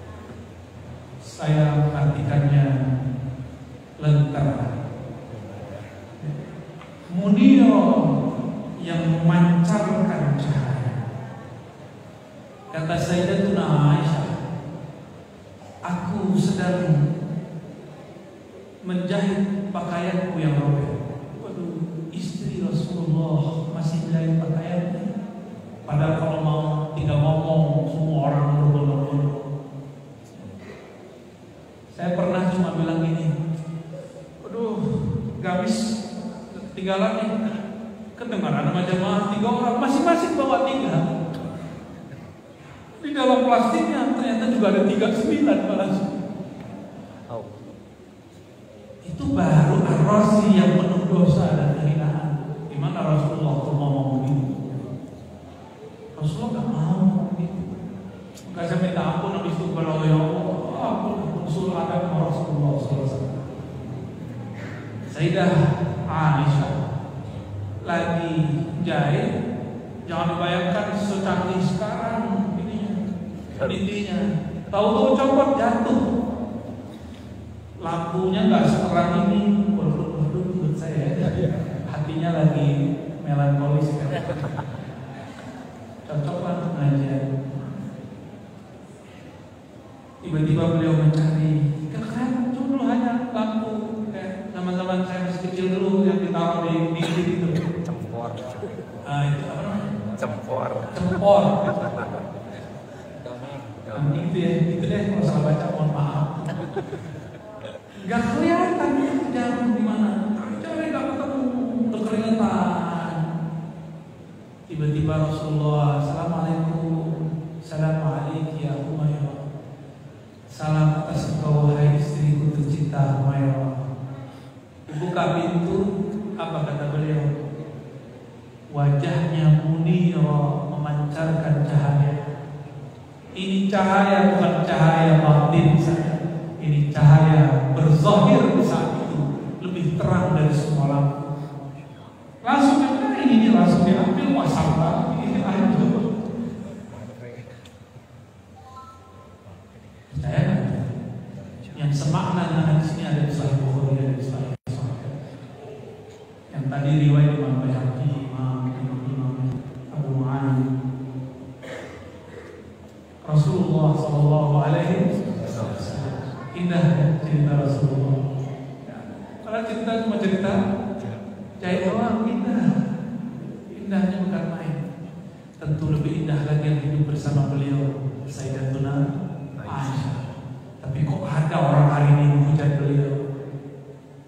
Speaker 1: Saya artikannya lentera. Munira yang memancarkan cahaya. Kata Sayyidatuna Aisyah, aku sedang menjahit pakaianku yang robek. Waduh, istri Rasulullah masih menjahit pakaiannya. Padahal kalau mau tinggal ngomong semua orang berbondong-bondong. Saya pernah cuma bilang gini, waduh, gamis ketinggalan nih. Kedengaran sama jamaah 3 orang, masing-masing bawa 3. Di dalam plastiknya ternyata juga ada 39 malah. Itu baru arrosi yang penuh dosa dan kehinaan. Gimana Rasulullah tuh ngomong begitu? Rasulullah gak mau begitu. Maka saya minta ampun habis itu kepada Allah, ya Allah, ampun usul adab Rasulullah SAW. Sayyidah Aisyah lagi jahit, jangan dibayangkan secanggih sekarang intinya. Tahu-tahu copot jatuh. Lampunya nggak seterang ini. Waduh menurut saya hatinya lagi melankolis kan. Cocok lah pengajian. Tiba-tiba beliau mencari. Keren dulu hanya lampu kayak zaman-zaman saya masih kecil dulu yang ditaruh di dinding itu. Cempor. Itu apa namanya? Cempor. Itu ya, itu deh kalau salah baca mohon maaf. Gak kelihatan jarum di mana. Cari gak ketemu. Berjumpa Rasulullah, Assalamualaikum, Assalamualaikum ya Humairah. Salam atas engkau wahai istriku tercinta Humairah. Buka pintu, apa kata beliau? Wajahnya munirah, memancarkan cahaya. Ini cahaya bukan cahaya batin saja. Ini cahaya berzahir di saat itu lebih terang dari semua lampu. Langsung ini langsung diambil masalah ini aja. Percaya yang semakna dengan di sini ada di Sahih Bukhari, ada di Sahih Muslim. Yang tadi riwayat Imam Baihaqi, Imam Abu Mu'ayyid. Rasulullah Sallallahu Alaihi Wasallam. Indah cerita Rasulullah. Kalau cerita cuma cerita jahit doang, indah. Indahnya bukan main. Tentu lebih indah lagi yang hidup bersama beliau, Sayyidatuna Aisyah. Tapi kok ada orang hari ini menghujat beliau?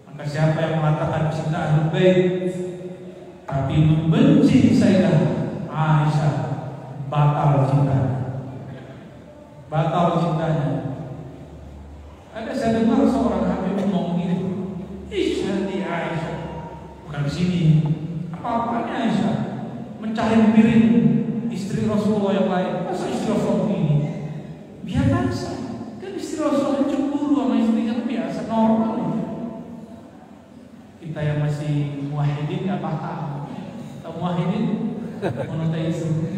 Speaker 1: Maka siapa yang mengatakan cinta Ahlul Bait tapi membenci Sayyidah Aisyah, batal cintanya. Batal cintanya. Ada saya dengar seorang habib ngomong gini, Isyhadi Aisyah. Bukan di sini. Apa-apanya Aisyah? Mencari piring istri Rasulullah yang lain. Masa istri Rasulullah ini? Biasa. Kan istri Rasulullah cemburu sama istrinya, biasa, normal. Kita yang masih muwahhidin nggak paham. Tahu muwahhidin? Monoteisme.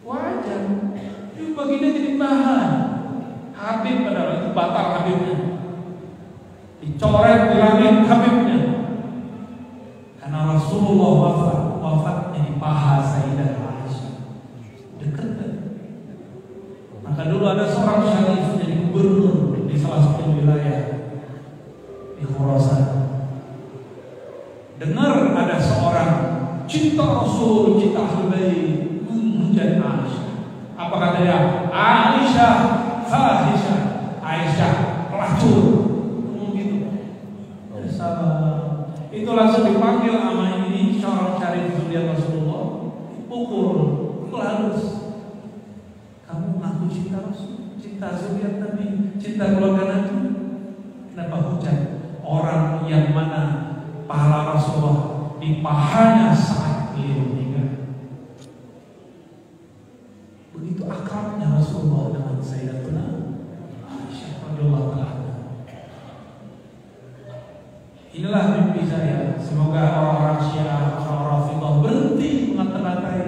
Speaker 1: Wajar. Itu bagiannya jadi bahan. Habib padahal itu batal habibnya. Dicoret di langit habibnya. Karena Rasulullah wafatnya di paha Sayyidah Aisyah. Dekat. Maka dulu ada seorang syarif jadi gubernur di salah satu wilayah di Khurasan. Dengar ada seorang cinta Rasul, cinta Ahlul Bait, menghujat Aisyah. Apa kata dia? Aisyah fahisyah, Aisyah pelacur. Itu langsung dipanggil sama ini seorang syarif zuriat Rasulullah, pukul halus. Kamu ngaku cinta Rasul, cinta zuriat Nabi, cinta keluarga Nabi, kenapa hujat orang yang mana pahala Rasulullah di pahanya saat beliau meninggal? Begitu akrabnya Rasulullah dengan Sayyidatuna Aisyah radhiyallahu anha. Inilah mimpi saya. Semoga orang-orang Syiah, orang-orang Rafidhah berhenti mengata-ngatai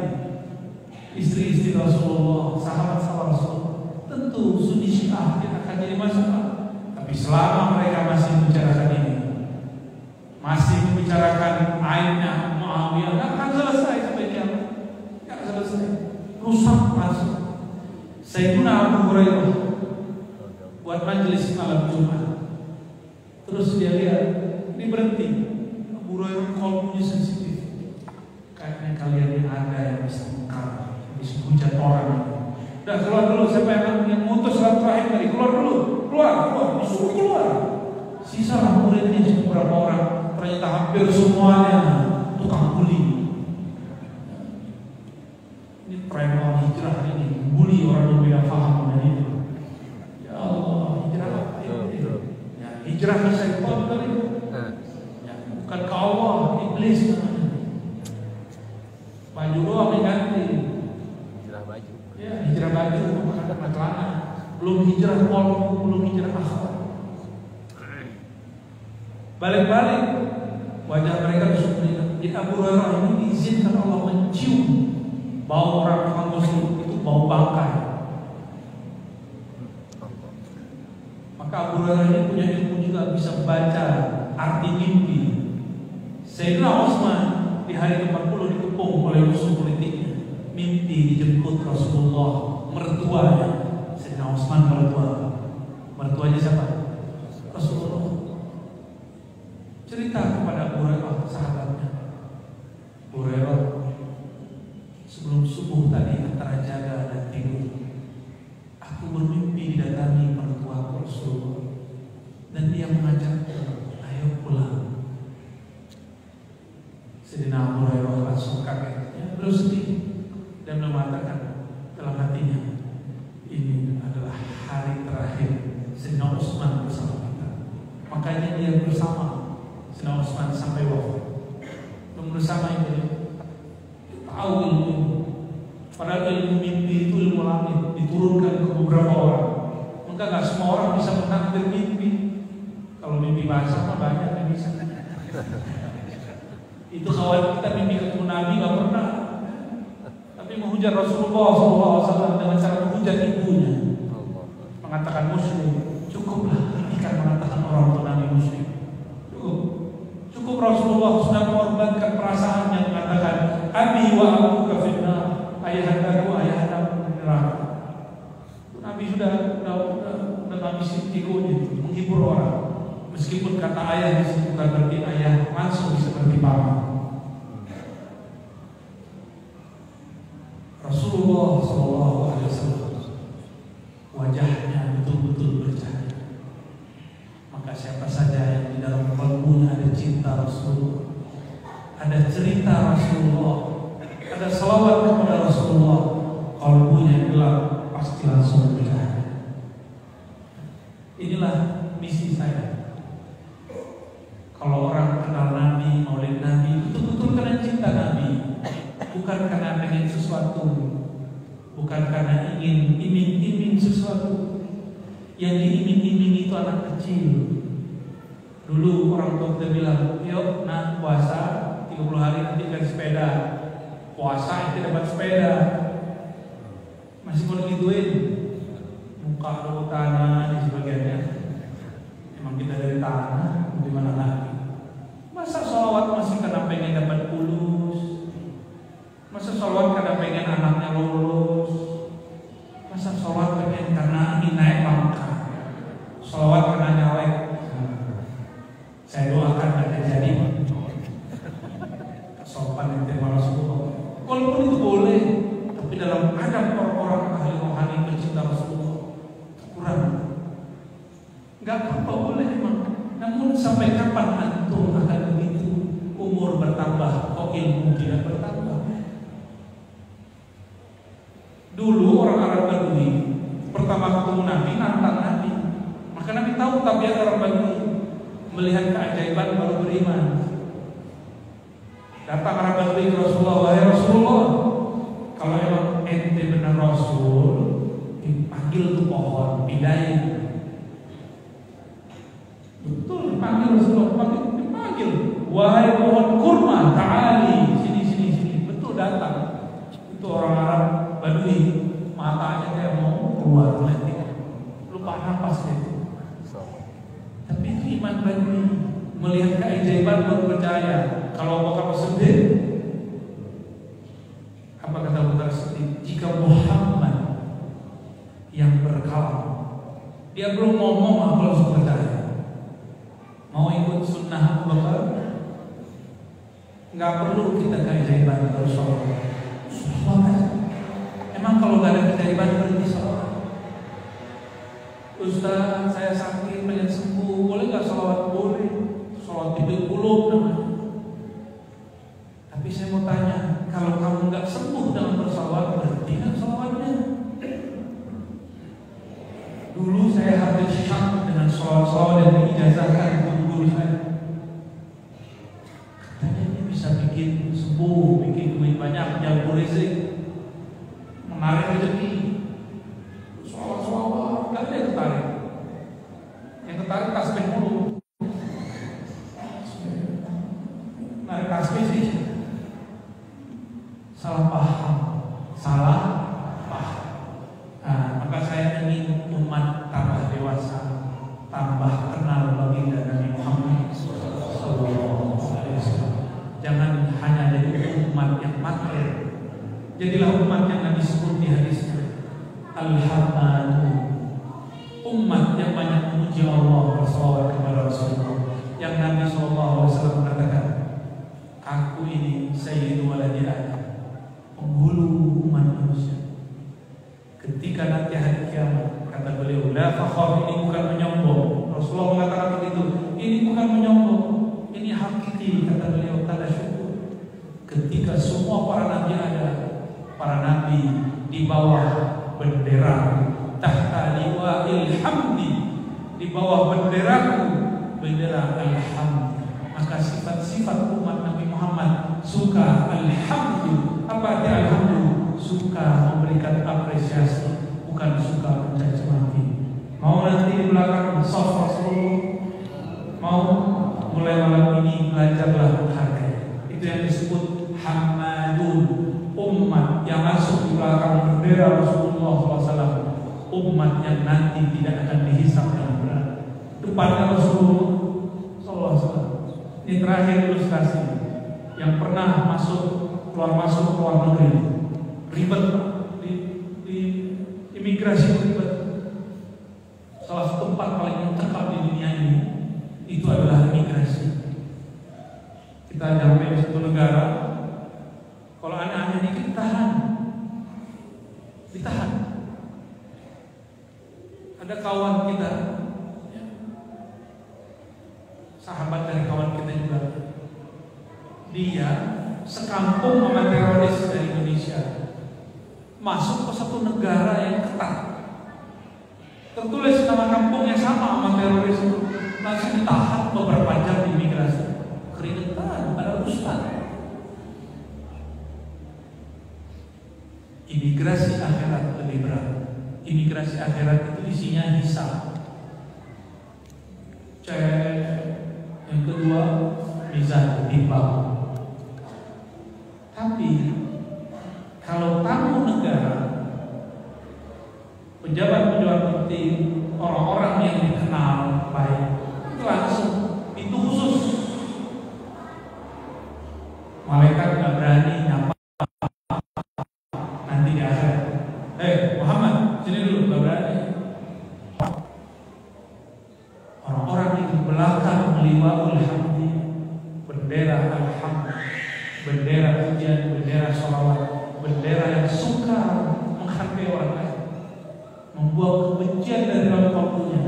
Speaker 1: istri-istri Rasulullah, sahabat-sahabat Rasulullah. Tentu Sunni Syiah tidak akan jadi masalah. Tapi selama mereka masih membicarakan ini, masih membicarakan aibnya Muawiyah, tidak akan selesai sampai kiamat. Tidak selesai. Rusak masuk. Sayyidina Abu Hurairah buat majelis malam Jumat. Terus dia lihat, ini berhenti. Abu Hurairah kalbunya sensitif. Kayaknya kalian yang ada yang bisa mengkar, bisa hujat orang. Udah keluar dulu. Siapa yang mutus salat terakhir tadi? Keluar dulu. Keluar. Disuruh keluar. Sisa muridnya beberapa orang. Ternyata hampir semuanya tukang bully. Ini preman hijrah ini, bully orang yang beda paham dengan itu. Ya Allah, hijrah apa ini? Ya, hijrah ke syaitan kali. Ya, bukan ke Allah, iblis namanya. Baju doang diganti.
Speaker 2: Hijrah baju.
Speaker 1: Ya, hijrah baju bukan celana. Belum hijrah qalbu, belum hijrah akhlak. Balik-balik wajah mereka disembunyikan. Di Abu Hurairah ini diizinkan Allah mencium bau orang tukang muslim, itu bau bangkai. Maka Abu Hurairah ini punya ilmu juga, bisa baca arti mimpi. Sayyidina Utsman di hari ke-40 dikepung oleh musuh politiknya. Mimpi dijemput Rasulullah, mertuanya. Sayyidina Utsman mertuanya siapa? Rasulullah. Cerita kepada Abu Hurairah, sahabatnya. Abu Hurairah, sebelum subuh tadi antara jaga dan tidur, aku bermimpi didatangi mertua Rasulullah dan dia mengajak, ayo pulang. terus sedih dan mengatakan dalam hatinya, ini adalah hari terakhir Sayyidina Utsman bersama kita. Makanya dia bersama Sayyidina Utsman sampai wafat. Bersama itu tahu ilmu. Padahal ilmu mimpi itu ilmu langit, diturunkan ke beberapa orang. Maka nggak semua orang bisa menakdir mimpi. Kalau mimpi basah mah banyak yang bisa. Itu kawan kita mimpi ketemu Nabi nggak pernah. Tapi menghujat Rasulullah SAW dengan cara menghujat ibunya, mengatakan Muslim. Cukuplah mimpikan mengatakan orang tua Nabi Muslim. Cukup Rasulullah sudah mengorbankan perasaannya mengatakan Abi wa abuka finnar, ayahandaku ayahandaku neraka. Nabi sudah habis egonya menghibur orang. Meskipun kata ayah di situ bukan berarti ayah langsung seperti paman. Rasulullah SAW wajahnya betul-betul bercahaya. Maka siapa saja yang di dalam kalbunya ada cinta Rasulullah, ada cerita Rasulullah, ada selawat kepada Rasulullah, kalbunya gelap pasti langsung bercahaya. Inilah misi saya. Kalau orang kenal Nabi, maulid Nabi, betul-betul karena cinta Nabi, bukan karena pengen sesuatu, bukan karena ingin iming-iming sesuatu. Yang diiming-iming itu anak kecil. Dulu orang tua kita bilang, yuk nak puasa 30 hari nanti kan sepeda. Puasa itu dapat sepeda. Masih mau digituin, muka dulu tanah di sebagiannya. Emang kita dari tanah, gimana lagi? Masa sholawat masih karena pengen dapat pulus? Masa sholawat karena pengen anaknya lulus? Masa sholawat pengen karena ingin naik pangkat? Sholawat karena nyalek? Saya doakan gak terjadi. Sopan yang terima Rasulullah. Walaupun itu boleh, tapi dalam adab orang-orang ahli rohani pencinta Rasulullah kurang. Gak apa-apa boleh memang. Namun sampai kapan antum akan begitu? Umur bertambah, kok ilmu tidak bertambah? Dulu orang Arab Badui pertama ketemu Nabi, nantang Nabi. Maka Nabi tahu tabiat orang Badui, melihat keajaiban baru beriman. Datang Arab Badui ke Rasulullah, wahai Rasulullah, kalau emang ente benar Rasul, dipanggil tuh pohon, pindahin. Betul, dipanggil Rasulullah, dipanggil. Wahai pohon kurma, ta'ali, sini. Betul datang. Itu orang Arab Badui, matanya kayak mau keluar meletik, lupa napas itu. Tapi itu iman Badui, melihat keajaiban baru percaya. Kalau Bakar sedih, apa kata Bakar sedih? Jika Muhammad yang berkalam, dia belum ngomong apa langsung percaya. Mau ikut sunnah Abu Bakar? Nggak perlu kita keajaiban harus sholat. Emang kalau nggak ada keajaiban berhenti sholat? Ustaz, saya sakit pengen sembuh, boleh nggak sholawat? Boleh. Sholat itu kulub namanya. Tapi saya mau tanya, kalau kamu nggak sembuh dengan bersalawat, berhenti kan sholawatnya? Dulu saya hampir syak dengan sholawat yang diijazahkan guru saya. Katanya ini bisa bikin sembuh, bikin duit banyak, jalur rezeki, menarik rezeki. Sholawat, nggak ada yang ketarik. Yang ketarik tasbih mulu. Narik tasbih sih. Salah paham. Nah, maka saya ingin umat tambah dewasa, tambah kenal baginda Nabi Muhammad SAW. Jangan hanya jadi umat yang materi. Jadilah umat yang Nabi sebut di hadisnya, Al-Hamadu, umat yang banyak memuji Allah, bersolawat kepada Rasulullah. Yang Nabi SAW mengatakan, aku ini Sayyidu waladi Adam, penghulu umat manusia. Ketika nanti hari kiamat, kata beliau, la fakhar, ini bukan menyombong. Rasulullah mengatakan begitu, ini bukan menyombong, ini hakiki, kata beliau, tanda syukur. Ketika semua para nabi ada di bawah bendera, tahta liwa'il hamdi, di bawah benderaku, bendera alhamd. Maka sifat-sifat umat Nabi Muhammad suka alhamdu. Apa arti alhamdu? Suka memberikan apresiasi, bukan suka mencaci maki. Mau nanti di belakang soft Rasulullah, mau mulai malam ini belajarlah menghargai. Itu yang disebut hamadun, umat yang masuk di belakang bendera Rasulullah SAW, umat yang nanti tidak akan dihisab dengan berat. Depannya Rasulullah SAW. Ini terakhir ilustrasi yang pernah keluar masuk luar negeri, ribet di imigrasi ribet. Salah satu tempat paling mencekam di dunia ini itu adalah imigrasi. Kita sampai di satu negara, kalau aneh-aneh dikit ditahan. Ada kawan kita, sahabat dari kawan kita juga, dia sekampung sama teroris dari Indonesia masuk ke satu negara yang ketat, tertulis nama kampungnya sama sama teroris itu, langsung ditahan beberapa jam di imigrasi. Keringetan, ada ustaz. Imigrasi akhirat lebih berat. Imigrasi akhirat itu isinya hisab, cek. Yang kedua, mizan, timbang. Tapi kalau tamu negara, pejabat-pejabat penting, orang-orang yang dikenal baik, itu langsung, itu khusus. Malaikat nggak berani nyapa nanti di akhirat. Muhammad, sini dulu, nggak berani. Orang-orang di belakang liwa'ul hamdi, bendera alhamd, bendera pujian, bendera sholawat, bendera yang suka menghargai orang lain, membuang kebencian dari dalam kalbunya,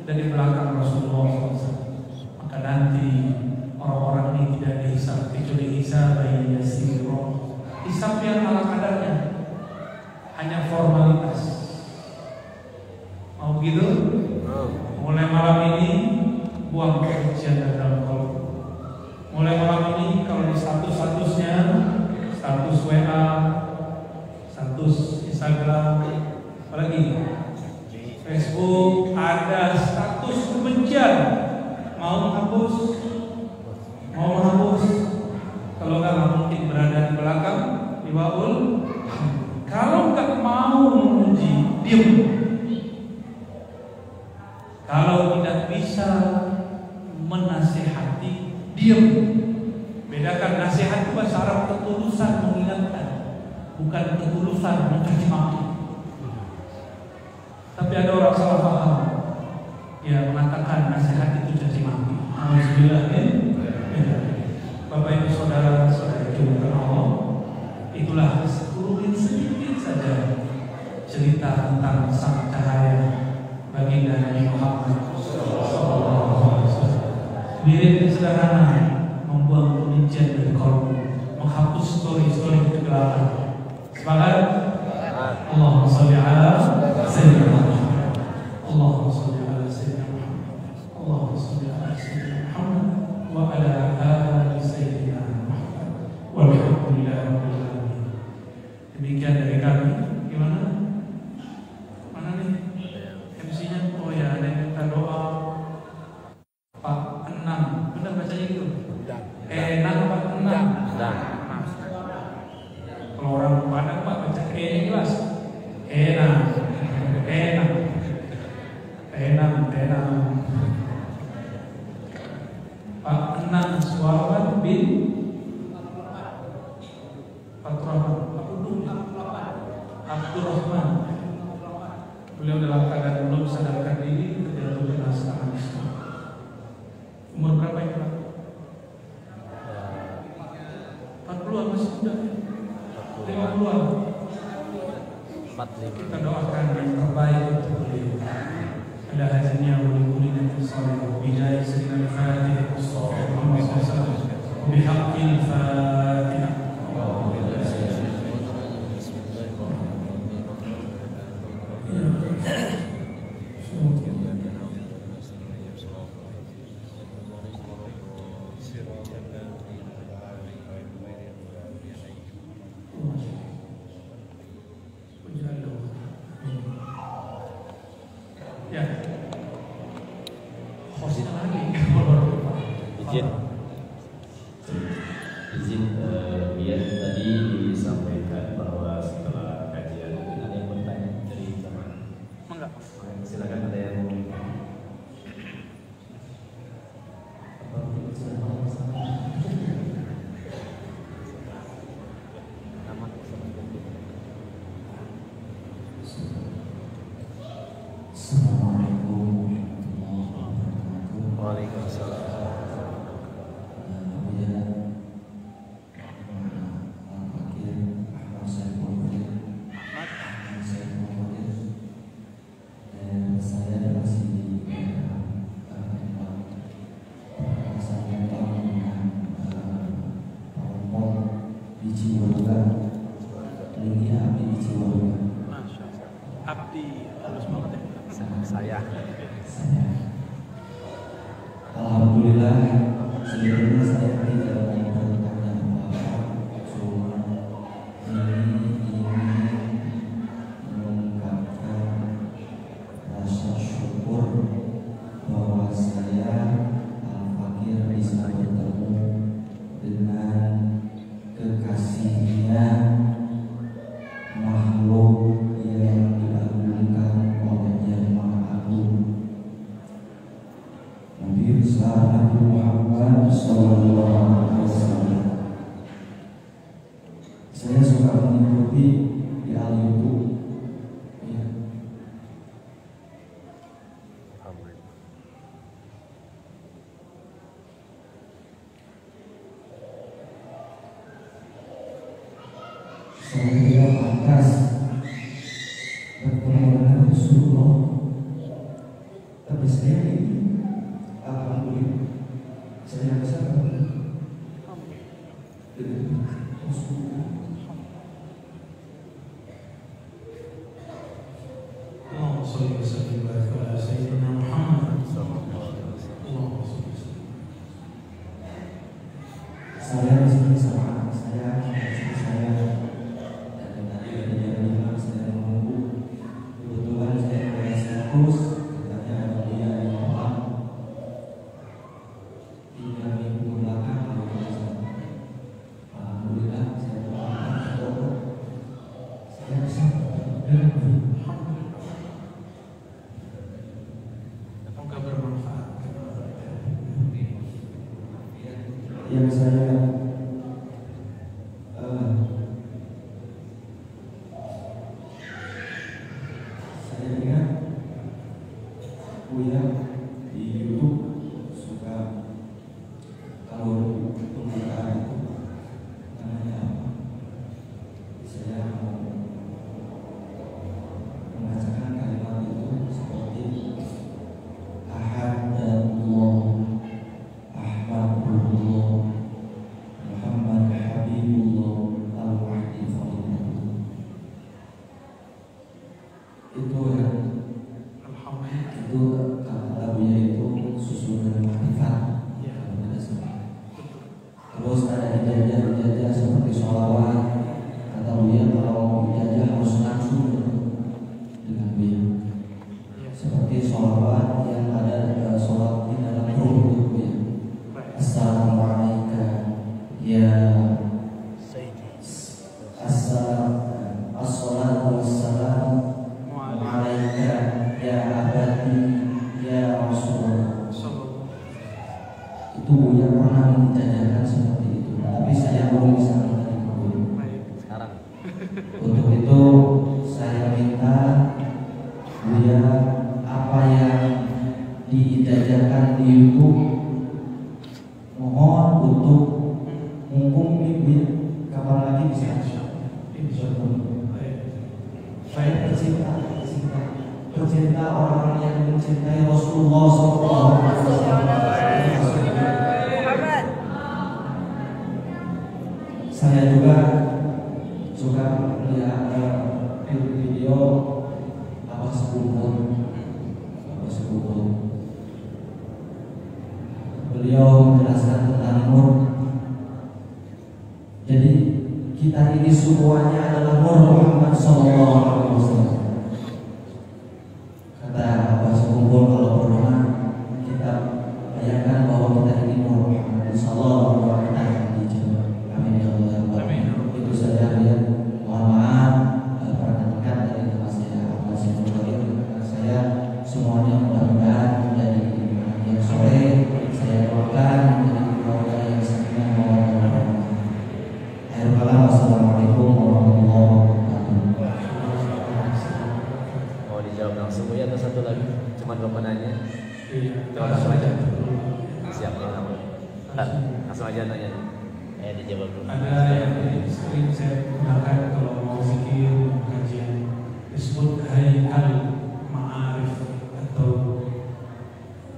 Speaker 1: dari belakang Rasulullah SAW. Maka nanti orang-orang ini tidak dihisab kecuali hisab yang yasir, hisab yang ala kadarnya, hanya formalitas. Mau begitu? Mulai malam ini buang kebencian dari dalam kalbu. Mulai malam ini kalau di status-statusnya, status WA, status Instagram, apalagi Facebook, ada status kebencian, mau menghapus. Kalau nggak mungkin berada di belakang di bawah. Kalau nggak mau memuji, diam. Kalau tidak bisa menasihati, diam. Bedakan nasihat itu bahasa Arab ketulusan mengingatkan, bukan ketulusan mencaci maki. Tapi ada orang salah paham, dia mengatakan nasihat itu caci maki. Alhamdulillah, Bapak Ibu saudara-saudari dimuliakan Allah, itulah sedikit saja cerita tentang sang cahaya baginda Nabi Muhammad SAW. Mirip sederhana, membuang kebencian dari kalbu, menghapus story-story kegelapan. Semangat. Allahumma sholli ala sayyidina Muhammad. Allahumma sholli ala sayyidina Muhammad. Allahumma sholli ala sayyidina Muhammad wa ala ali sayyidina Muhammad. Walhamdulillahi rabbil alamin. Demikian dari kami. Gimana? Mana nih? MC-nya? Oh ya, ada yang minta doa. Pak Enam, benar bacanya gitu? Enam Pak Enam. Kalau orang Padang Pak baca E-nya jelas. Enam. Pak Enam Suarwan bin Abdurrahman. Beliau dalam keadaan belum sadarkan diri ketika terjelas tangan Islam. Umur berapa ini Pak? 40-an, masih muda. 50-an. Kita doakan yang terbaik untuk beliau. Ada hasilnya boleh dan tersoleh. Bidai Sayyidina Al-Fatihah Muhammad SAW. Bihaqqil Fatihah.
Speaker 3: izin biar tadi disampaikan bahwa setelah kajian mungkin ada yang bertanya dari teman.
Speaker 1: Enggak.
Speaker 3: Silakan ada yang mau.
Speaker 4: Assalamualaikum warahmatullahi wabarakatuh.
Speaker 3: Waalaikumsalam.
Speaker 1: Abdi halus banget ya.
Speaker 3: Saya.
Speaker 4: Alhamdulillah, sebenarnya saya tidak mau bertanya apa-apa, cuma ingin mengungkapkan rasa syukur bahwa saya Al-Fakir bisa bertemu dengan kekasihnya, makhluk yang diagungkan oleh Yang Maha Agung, Nabi besar Nabi Muhammad Sallallahu Alaihi Wasallam. Saya suka mengikuti di YouTube. Ya. Saya tidak pantas bertemu dengan Rasulullah, tapi saya ini alhamdulillah saya bisa bertemu dengan Rasulullah.
Speaker 1: Allahumma shalli wa sallim wa barik ala sayyidina Muhammad sallallahu alaihi wasallam. Allahumma shalli wa sallim.
Speaker 4: Saya di sini sama saya dan tadi ada yang saya menunggu. Kebetulan saya ada status katanya ada dia yang malam 3 minggu belakang kalau tidak salah. Alhamdulillah saya berdoa saya bisa dengan baik.
Speaker 1: Semoga bermanfaat.
Speaker 4: Yang saya ingat Buya di YouTube suka kalau pembukaan itu namanya apa? Saya mau membacakan kalimat itu seperti Ahadullah, Ahmadullah, Muhammad Habibullah, Al-Wahdi Fadilullah. Itu yang
Speaker 1: Alhamdulillah.
Speaker 4: itu kata lagunya itu susunan makrifat.
Speaker 1: Ya.
Speaker 4: Kalau tidak salah. Terus ada ijazah seperti sholawat. Kata Buya kalau mau ijazah harus langsung dengan Buya.
Speaker 1: Ya.
Speaker 4: Seperti sholawat yang ada sholat di dalam ruh itu Buya.
Speaker 1: Baik.
Speaker 4: Assalamualaikum ya Assalatu wassalamu alaika ya abadi ya Rasulullah.
Speaker 1: Sallallahu.
Speaker 4: Itu Buya pernah menjajarkan seperti itu, tapi saya belum bisa mengerti.
Speaker 1: Baik.
Speaker 3: Sekarang.
Speaker 4: Untuk itu saya minta Buya apa yang diijajarkan di YouTube mohon untuk mumpung ini Buya kapan lagi bisa bertemu.
Speaker 1: Baik.
Speaker 4: Saya pecinta orang yang mencintai Rasulullah SAW. Saya juga suka melihat video Bapak Sepupu. Beliau menjelaskan tentang nur. Jadi kita ini semuanya adalah nur Muhammad SAW. Kata Bapak Sepupu kalau berdoa kita bayangkan bahwa kita ini nur Muhammad
Speaker 2: Langsung aja nanya. Dijawab dulu.
Speaker 1: Ada yang sering saya gunakan kalau mau zikir, kajian, disebut haikal ma'arif atau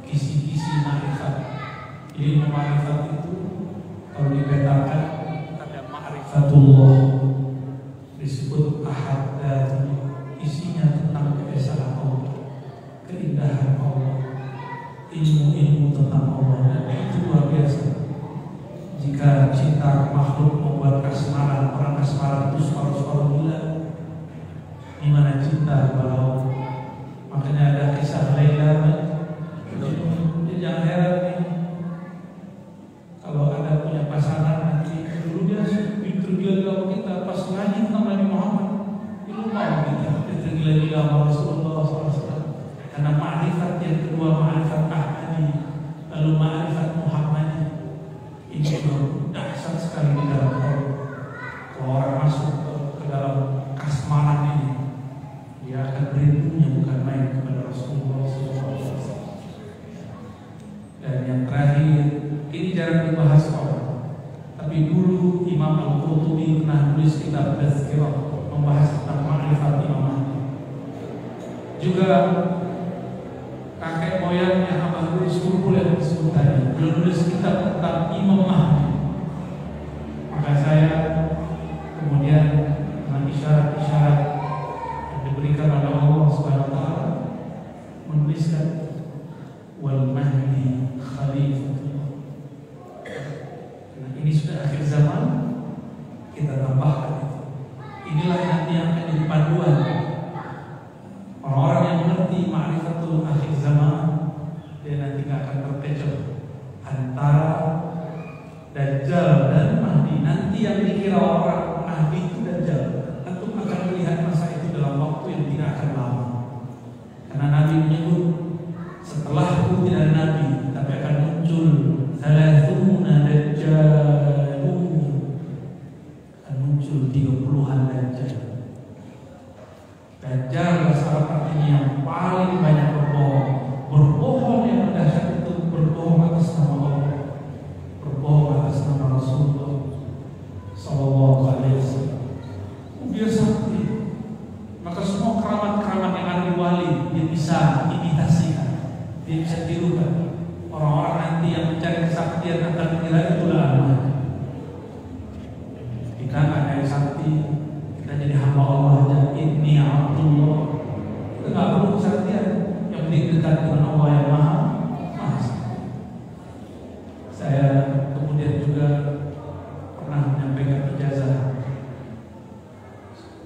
Speaker 1: kisi-kisi ma'rifat. Jadi ma'rifat itu kalau dipetakan ada ma'rifatullah, disebut ahad, dan isinya tentang keesaan Allah, keindahan Allah, ilmu-ilmu tentang Allah, dan itu luar biasa. Jika cinta makhluk membuat kasmaran, orang kasmaran itu separuh-separuh gila. Gimana cinta kalau makanya ada kisah Laila. Jangan heran nih, kalau ada punya pasangan nanti dulu dia tergila-gila kita pas ngaji tentang Nabi Muhammad, itu mau kita tergila-gila sama Rasulullah SAW. Karena ma'rifat yang kedua, ma'rifat Ahmadi, lalu ma'rifat Muhammadi, ini dahsyat sekali di dalam Allah. Kalau orang masuk ke dalam kasmaran ini, dia akan berindunya bukan main kepada Rasulullah SAW. Dan yang terakhir, ini jarang dibahas orang, tapi dulu Imam Al-Qurtubi pernah nulis kitab Tazkirah membahas tentang ma'rifat Imam Mahdi. Juga kakek moyangnya Abah Rulis Kumpul yang disebut tadi belum nulis kitab tentang Imam Mahdi. Maka saya kemudian dengan isyarat-isyarat yang diberikan oleh Allah Subhanahu wa taala menuliskan wal mahdi khalifatullah. Nah, ini sudah akhir zaman, kita tambahkan itu. Inilah nanti yang akan jadi panduan orang-orang yang mengerti ma'rifatul akhir zaman. Dia nanti gak akan terkecoh antara Dajjal dan Mahdi. Nanti yang dikira orang Mahdi itu Dajjal, tentu akan melihat masa itu dalam waktu yang tidak akan lama. Karena Nabi menyebut setelahku tidak ada Nabi, tapi akan muncul thalathuna Dajjalun, akan muncul 30-an Dajjal. Dajjal salah artinya yang paling banyak berbohong. Berbohong yang dahsyat itu berbohong atas nama Allah, berbohong atas nama Rasulullah Sallallahu Alaihi Wasallam. Dia sakti, maka semua keramat-keramat yang ada di wali dia bisa imitasikan, dia bisa tirukan. Orang-orang nanti yang mencari kesaktian akan mengira itulah amal. Kita nggak ada sakti, kita jadi hamba Allah aja. Inni Abdullah, kita nggak perlu kesaktian. Yang penting dekat dengan Allah yang Maha Esa. Saya kemudian juga pernah menyampaikan ijazah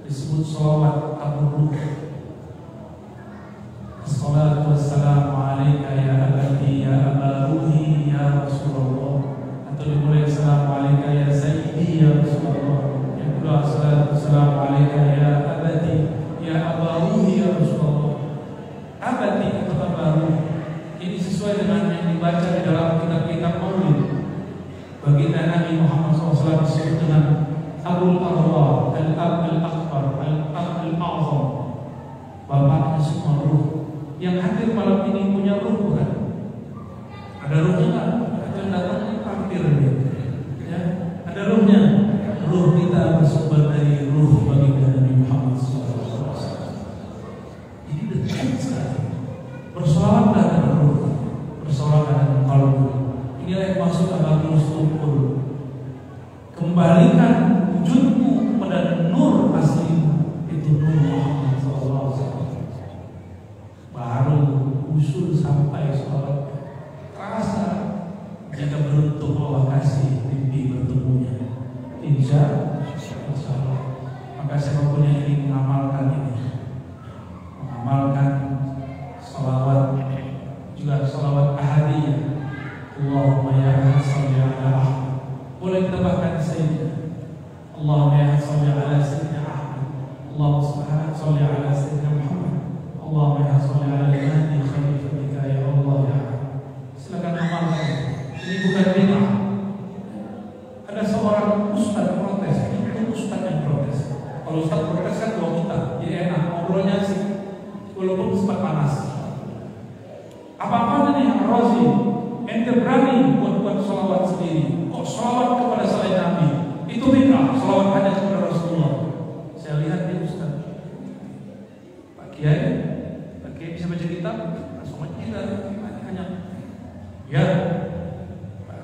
Speaker 1: disebut sholawat Abu Ruh. Assalatu wassalamu alaika ya abadi ya aba ruhi ya Rasulullah. Atau dimulai assalamu alaika ya sayyidi ya Rasulullah. Yang kedua assalatu wassalamu alaika ya abadi ya aba ruhi ya Rasulullah. Abadi atau aba ruhi ini sesuai dengan yang dibaca di dalam kitab-kitab Maulid. Baginda Nabi Muhammad SAW disebut dengan Abul Arwah, Al-Ab Al-Akbar, Al-Ab Al-A'zam, bapaknya semua ruh. Yang hadir malam ini punya ruh bukan? Ada ruhnya kan? Yang datang hampir ya. Ada ruhnya. Ruh kita bersumber dari ruh baginda Nabi Muhammad SAW. Jadi dekat sekali. Bersolawatlah dengan ruh, bersolawatlah dengan qalbu. Inilah yang maksud Abul Kumpul. Kembalikan wujudmu kepada nur asli, itu nur Muhammad SAW. Baru usul sampai sholat. Rasa jika beruntung Allah kasih mimpi bertemunya, insya Allah. Maka siapapun yang ingin mengamalkan ini, mengamalkan sholawat, juga sholawat ahadiyah, Allahumma ya salli ala Ahmad. Boleh kita bahkan saja Allahumma ya salli ala Sayyidina Ahmad, Allahumma salli ala Sayyidina Muhammad, Allahumma ya salli ala Nabi Khalifatika ya Allah ya. Silakan amalkan. Ini bukan bid'ah. Ada seorang ustaz protes, itu ustaz yang protes. Kalau ustaz protes kan dua kita, jadi enak ngobrolnya sih, walaupun sempat panas. Apa-apa nih Ar-Razi, ente berani buat sholawat sendiri.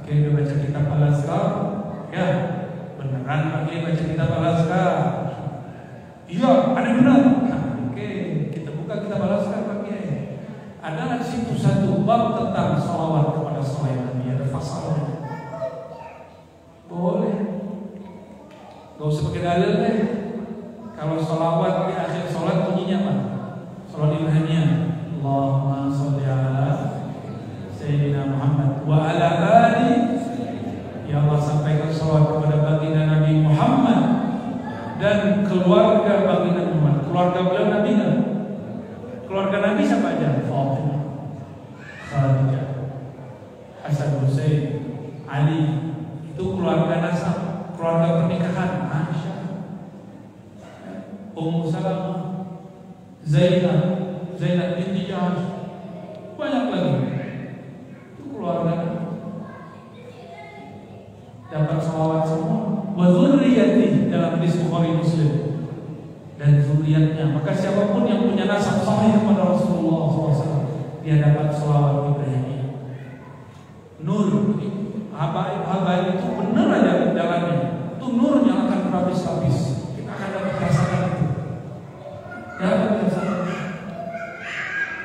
Speaker 1: Kiai udah baca kitab Al-Azkar? Ya, beneran Pak Kiai baca kitab Al-Azkar? Iya, ada benar. Oke, kita buka kitab Al-Azkar Pak Kiai. Ada di situ satu bab tentang salawat kepada salawat Nabi, ada pasalnya. Boleh. Gak usah pakai dalil deh. Kalau salawat di akhir salat bunyinya apa? Salat ilahiyah. Allahumma sholli ala Sayyidina Muhammad wa ala ali. Ya Allah, sampaikan salawat kepada baginda Nabi Muhammad dan keluarga baginda Muhammad. Keluarga beliau Nabi kan? Keluarga Nabi siapa aja? Fatimah, Khadijah, Hasan, Husain, Ali. Itu keluarga nasab, keluarga pernikahan. Aisyah, Ummu Salamah, Zainab binti Jahsh, banyak lagi. Itu keluarga dapat salawat semua. Wa dzurriyyati dalam hadis Bukhari Muslim, dan zuriatnya. Maka siapapun yang punya nasab sahih kepada Rasulullah SAW, dia dapat salawat Ibrahimiyah. Nur, habaib itu benar aja jalannya. Itu nurnya akan berlapis-lapis. Kita akan dapat rasakan itu. Dapat rasakan.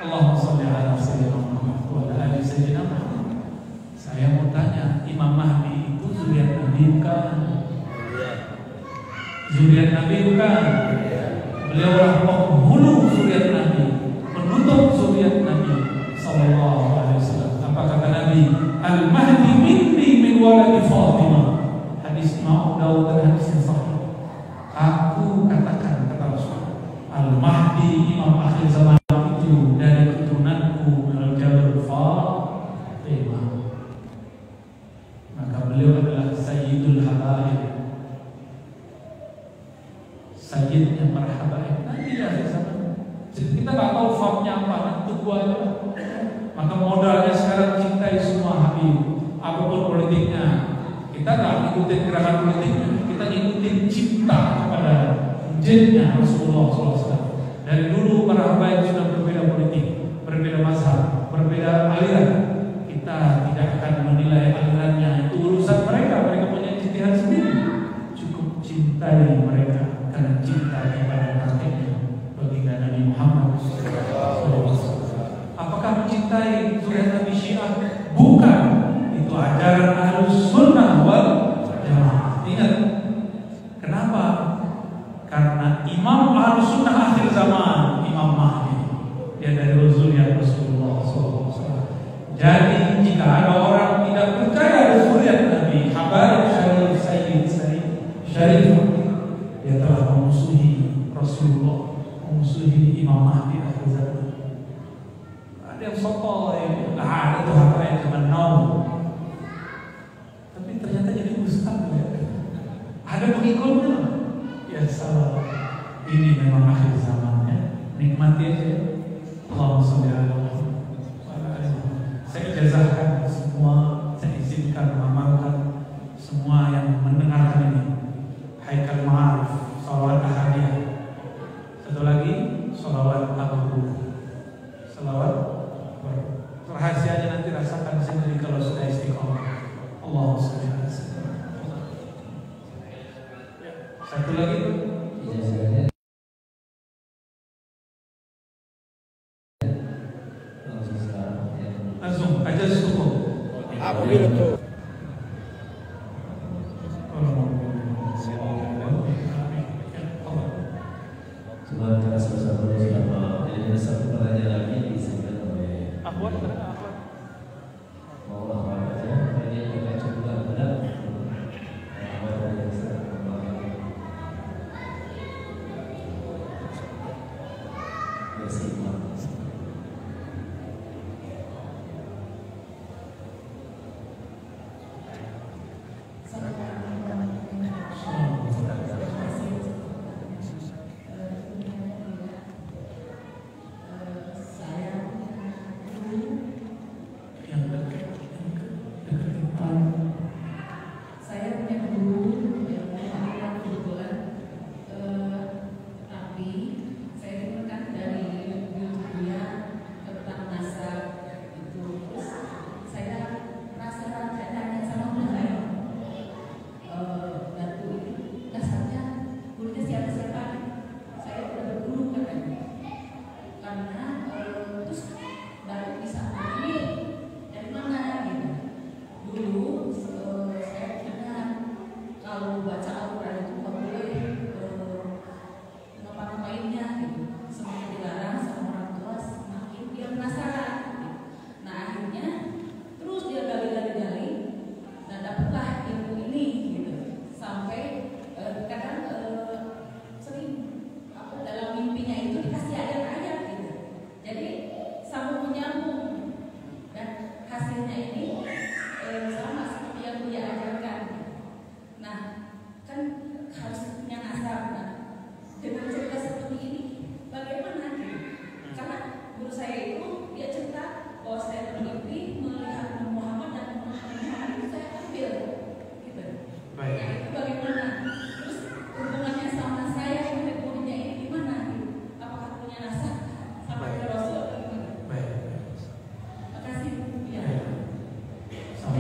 Speaker 1: Allahumma sholli ala Sayyidina Muhammad wa ala ali Sayyidina Muhammad. Saya mau tanya, Imam Mahdi itu zuriat Nabi bukan? Zuriat Nabi bukan? Beliaulah penghulu zuriat Nabi, penutup zuriat Nabi sallallahu alaihi wasallam. Apa kata Nabi? Al-Mahdi minni min waladi Fatimah. Hadis Imam Dawud dan hadis yang sahih. Aku katakan, kata Rasul, Al-Mahdi imam akhir zaman itu dari keturunanku al-Jabal Fatimah. Maka beliau adalah Sayyidul Habaib, Sayyidnya para habaib. Nanti ya zaman. Kita nggak tahu formnya apa, tunggu aja. Maka modalnya sekarang cintai semua Habib, apapun politiknya. Kita nggak ngikutin gerakan politiknya, kita ngikutin cinta kepada jinnya Rasulullah SAW. Dari dulu para habaib sudah berbeda politik, berbeda mazhab, berbeda aliran. Kita tidak akan menilai alirannya, itu urusan mereka. Mereka punya ijtihad sendiri. Cukup cintai mereka karena cinta kepada kakeknya baginda Nabi Muhammad SAW. Apakah mencintai zuriat Nabi Syiah? Bukan. Itu ajaran Ahlus Sunnah wal Jamaah. Ingat. Kenapa? Karena Imam Ahlus Sunnah akhir zaman, Imam Mahdi, dia dari zuriat Rasulullah SAW. Jadi jika ada orang tidak percaya ada zuriat Nabi, habaib syarif, sayyid syarif, dia telah memusuhi Rasulullah, memusuhi Imam Mahdi akhir zaman. Ada yang sotoy, ada tuh habaib zaman now, tapi ternyata jadi ustaz ya. Ada pengikutnya. Ya salah. Ini memang akhir zamannya. Nikmati aja. Allahumma sholli ala Muhammad. Saya ijazahkan semua, saya izinkan mengamalkan semua yang mendengarkan ini. Haikal Ma'arif, salawat ahadiyah. Satu lagi, salawat Abu. Salawat rahasianya nanti rasakan sendiri kalau sudah istiqomah. Allahumma sholli ala Muhammad. Satu lagi. Langsung aja cukup.
Speaker 5: Aku bilang tuh.
Speaker 3: Cuma karena salah satu siapa? Jadi ada satu pertanyaan lagi yang disampaikan oleh
Speaker 1: Akhwat.
Speaker 3: mau akhwat aja. Ini kita coba benar. Akhwat dari Ustaz. Ya sih.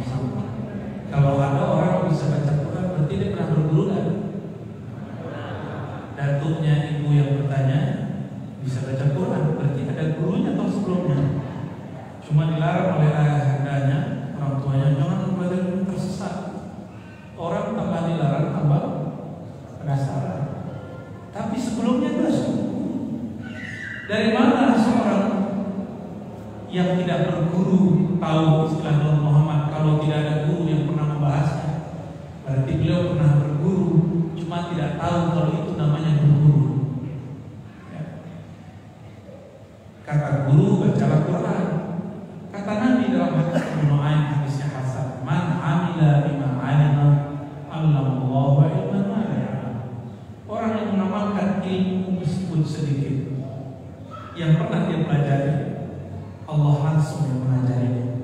Speaker 1: sama-sama. Kalau ada orang bisa baca Quran berarti dia pernah berguru kan? Datuknya ibu yang bertanya bisa baca Quran berarti ada gurunya atau sebelumnya. Cuma dilarang oleh ayahnya, orang tuanya, jangan belajar tersesat. Orang tambah dilarang tambah penasaran. Tapi sebelumnya itu dari mana seorang yang tidak berguru tahu istilah Nur Muhammad kalau tidak ada guru yang pernah membahasnya? Berarti beliau pernah berguru, cuma tidak tahu kalau itu namanya berguru. Ya. Kata guru bacalah Quran. Kata Nabi dalam hadis Ibnu Nu'aim, hadisnya hasan, man amila bima 'alima 'allallahu ilman ma la ya'lam. Orang yang mengamalkan ilmu meskipun sedikit yang pernah dia pelajari, Allah langsung yang mengajarinya.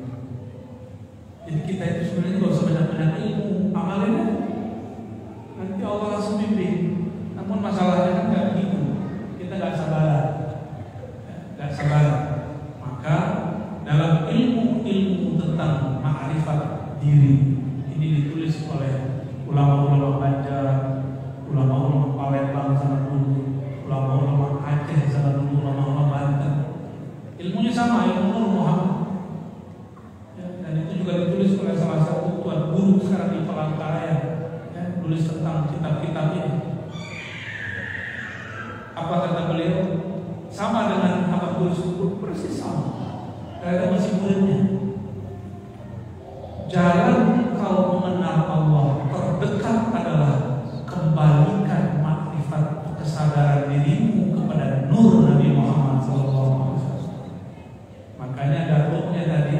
Speaker 1: Jadi kita itu sebenarnya kalau sebanyak-banyak ilmu amalinnya nanti Allah langsung bimbing. Namun masalahnya kan nggak begitu. Kita nggak sabaran, nggak sabaran. Maka dalam ilmu tentang ma'rifat diri ini ditulis oleh ulama-ulama Banjar, ulama-ulama Palembang sana dulu, ulama-ulama Aceh sana dulu, ulama-ulama Banten. Ilmunya sama, ilmu Nur Muhammad. Ya, dan itu juga ditulis oleh salah satu tuan guru sekarang di Palangkaraya, ya, tulis tentang kitab-kitab ini. Apa kata beliau? Sama dengan apa tulis buku, persis sama. Karena masih muridnya. Jalan kau mengenal Allah terdekat adalah kembalikan makrifat kesadaran dirimu kepada nur Nabi Muhammad SAW. Makanya datuknya tadi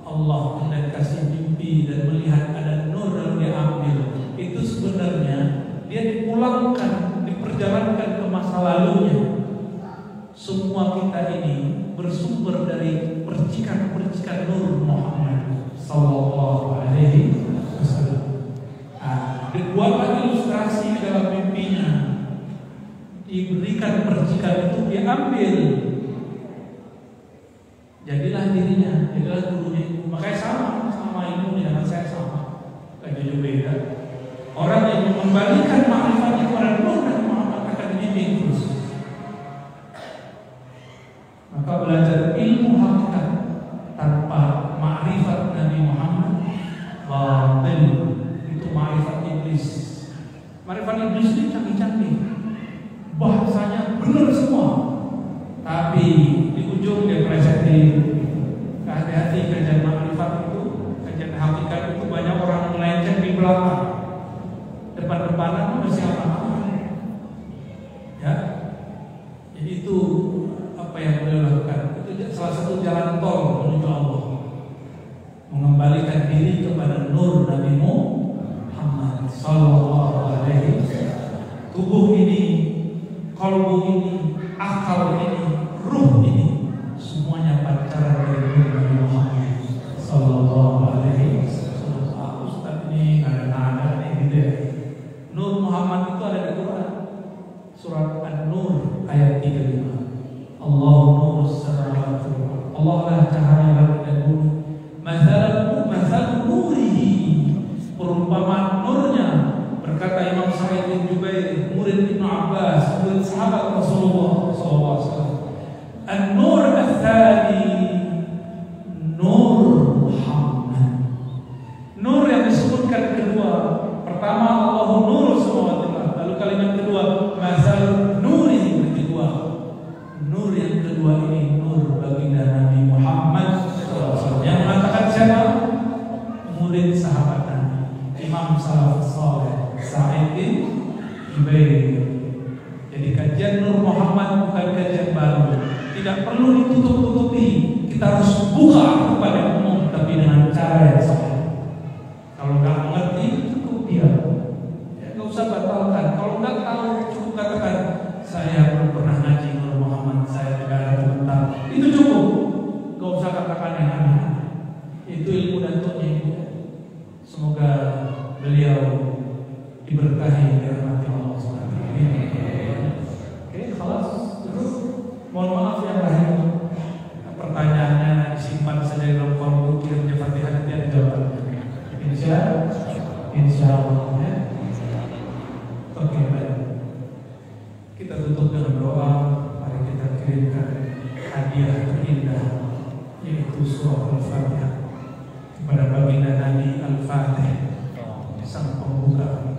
Speaker 1: Allah hendak kasih mimpi dan melihat ada nur yang dia ambil. Itu sebenarnya dia dipulangkan, diperjalankan ke masa lalunya. Semua kita ini bersumber dari percikan-percikan nur Muhammad Sallallahu Alaihi Wasallam. Dibuatlah ilustrasi dalam mimpinya, diberikan percikan itu diambil, jadilah dirinya, jadilah gurunya itu. Makanya sama ilmunya dengan saya sama, gak jauh beda. Orang yang mengembalikan ma'rifatnya kepada nur Nabi Muhammad akan dibimbing terus. Maka belajar ilmu hakikat tanpa ma'rifat Nabi Muhammad batil, itu ma'rifat iblis. Ma'rifat iblis ini canggih-canggih, bahasanya benar semua, tapi di ujung dia melesetin. Hati-hati kajian ma'rifat itu, kajian hakikat itu banyak orang melenceng di belakang, depan-depanan masih apa-apa. Ya, jadi itu apa yang beliau lakukan. Itu salah satu jalan tol menuju Allah, mengembalikan diri kepada nur Nabi Muhammad Sallallahu Alaihi Wasallam. Tubuh ini, kalbu ini, akal ini, ruh ini, semuanya pancaran dari nur Nabi Muhammad Sallallahu Alaihi Wasallam. Ustaz ini nada-nada nih gitu ya. Nur Muhammad itu ada di Quran, surat An-Nur ayat 35. Allah nurus samawati wal ardh. Allah lah cahaya langit dan bumi. Masalah nurihi, perumpamaan nurnya, berkata Imam Sa'id bin Jubair, murid Ibnu Abbas, murid sahabat Rasulullah SAW. An-nur al-thani, nur Muhammad. Nur yang disebutkan kedua, pertama Allah nurus samawati wal ardh, lalu kalimat kedua masalah nurihi, kedua nur yang kedua ini nur baginda Nabi Muhammad SAW. Yang mengatakan siapa? Murid sahabat Nabi, Imam Salafus Saleh Sa'id bin Jubair. Jadi kajian Nur Muhammad bukan kajian baru, tidak perlu ditutup-tutupi. Kita harus buka kepada umum, tapi dengan cara yang sahih. Kalau nggak mengerti cukup diam, ya, nggak usah batalkan. Kalau nggak tahu cukup katakan saya belum pernah ngaji Nur Muhammad, saya tidak ada komentar. Itu cukup, nggak usah katakan yang aneh. Itu ilmu datuknya itu. Semoga beliau diberkahi rahmat Allah SWT. Oke, khalas. Terus mohon maaf yang lain, pertanyaannya disimpan saja dalam kolom kirimnya Fatihah, nanti ada jawab. insyaallah ya. Oke, baik. Kita tutup dengan doa. Mari kita kirimkan hadiah terindah, yaitu surah Al-Fatihah kepada baginda Nabi Al-Fatih, sang pembuka.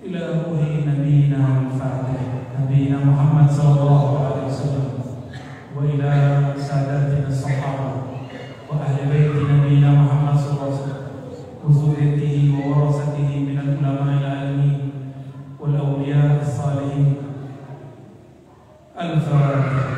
Speaker 1: Ila ruhi nabiyina Al-Fatih, nabiyina Muhammad sallallahu alaihi wasallam, wa ila sadatina sahaba wa ahli baiti nabiyina Muhammad sallallahu alaihi wasallam, wa zurriyyatihi wa warasatihi minal ulama'il alamin wal awliya as-salihin. Al-Fatihah.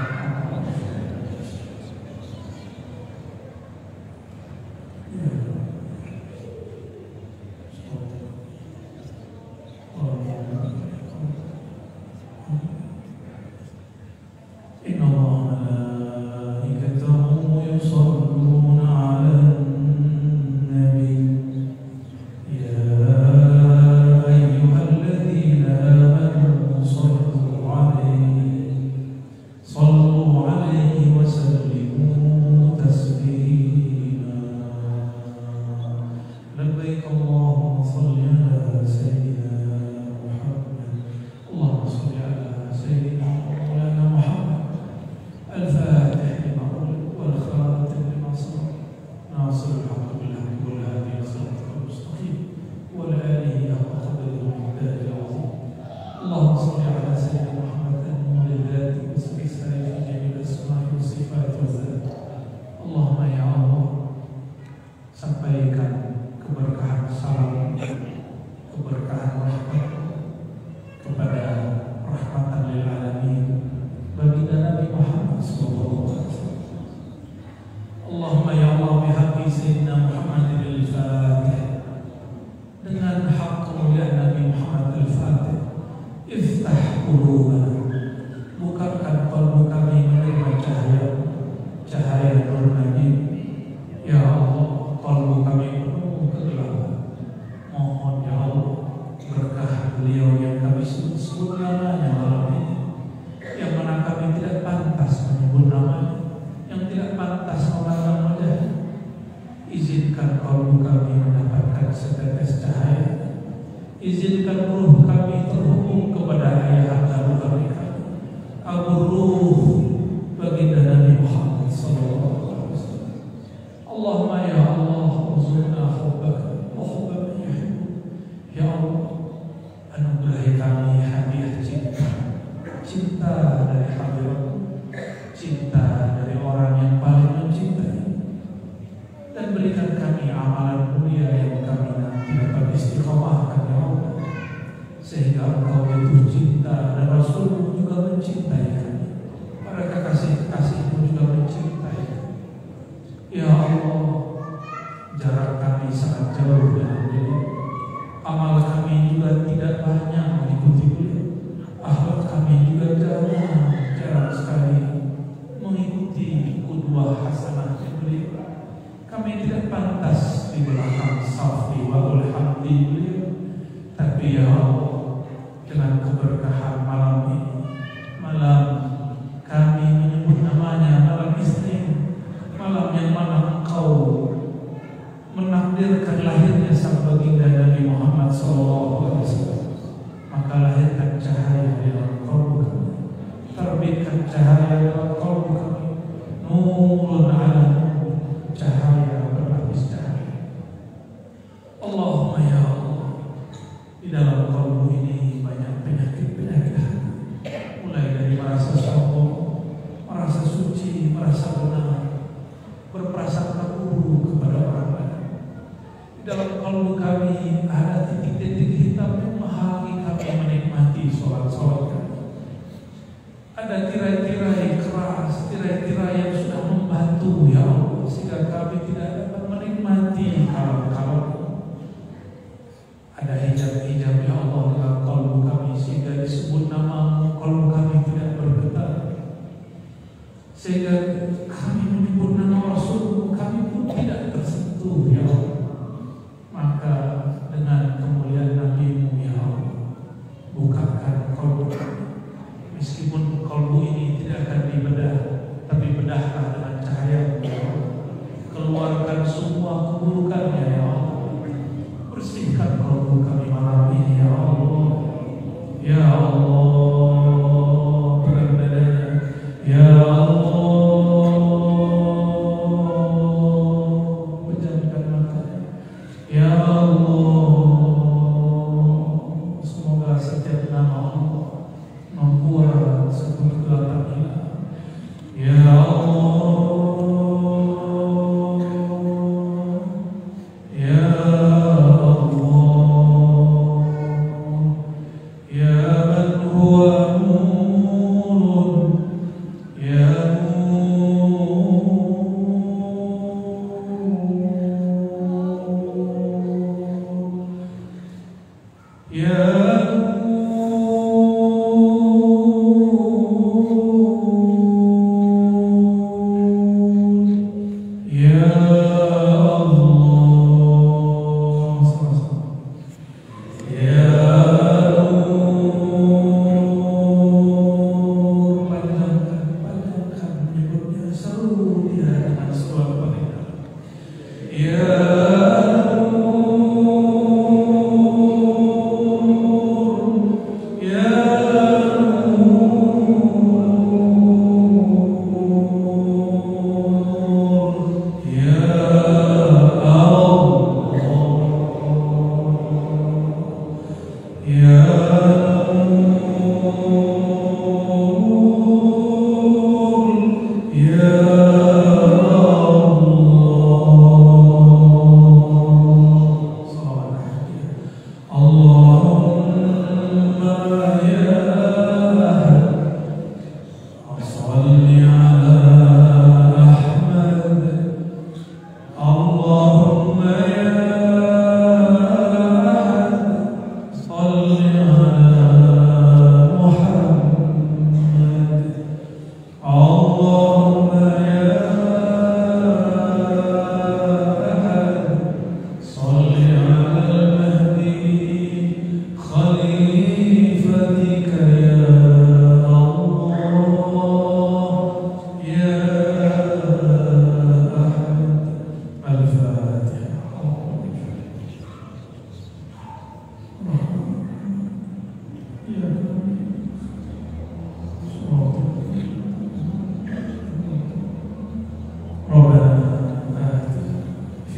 Speaker 1: Keluarkan semua keburukan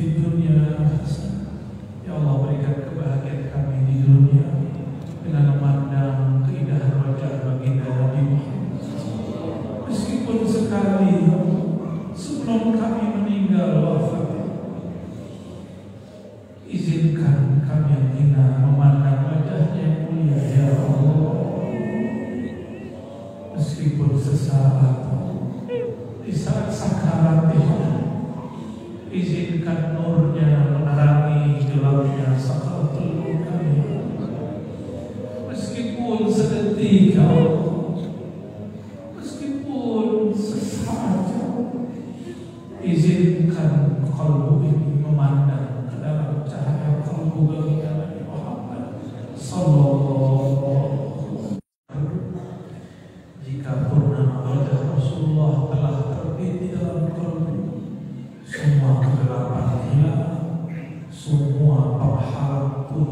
Speaker 1: fid dunya hasanah. Ya Allah, berikan kebahagiaan kami di dunia dengan memandang keindahan wajah baginda Nabi Muhammad. Meskipun sekali sebelum kami meninggal wafat, izinkan kami yang hina memandang wajahnya yang mulia, ya Allah. Meskipun sesaat di saat sakarat, izinkan nurnya menerangi gelapnya sakaratul maut. Meskipun sedetik, ya Allah, meskipun sesaat, izinkan kalbu ini memandang ke dalam cahaya kalbu baginda Nabi Muhammad sallallahu alaihi wasallam. Jika purnama wajah Rasulullah telah terbit di dalam kalbu, semua kegelapan hilang, semua pengharap pun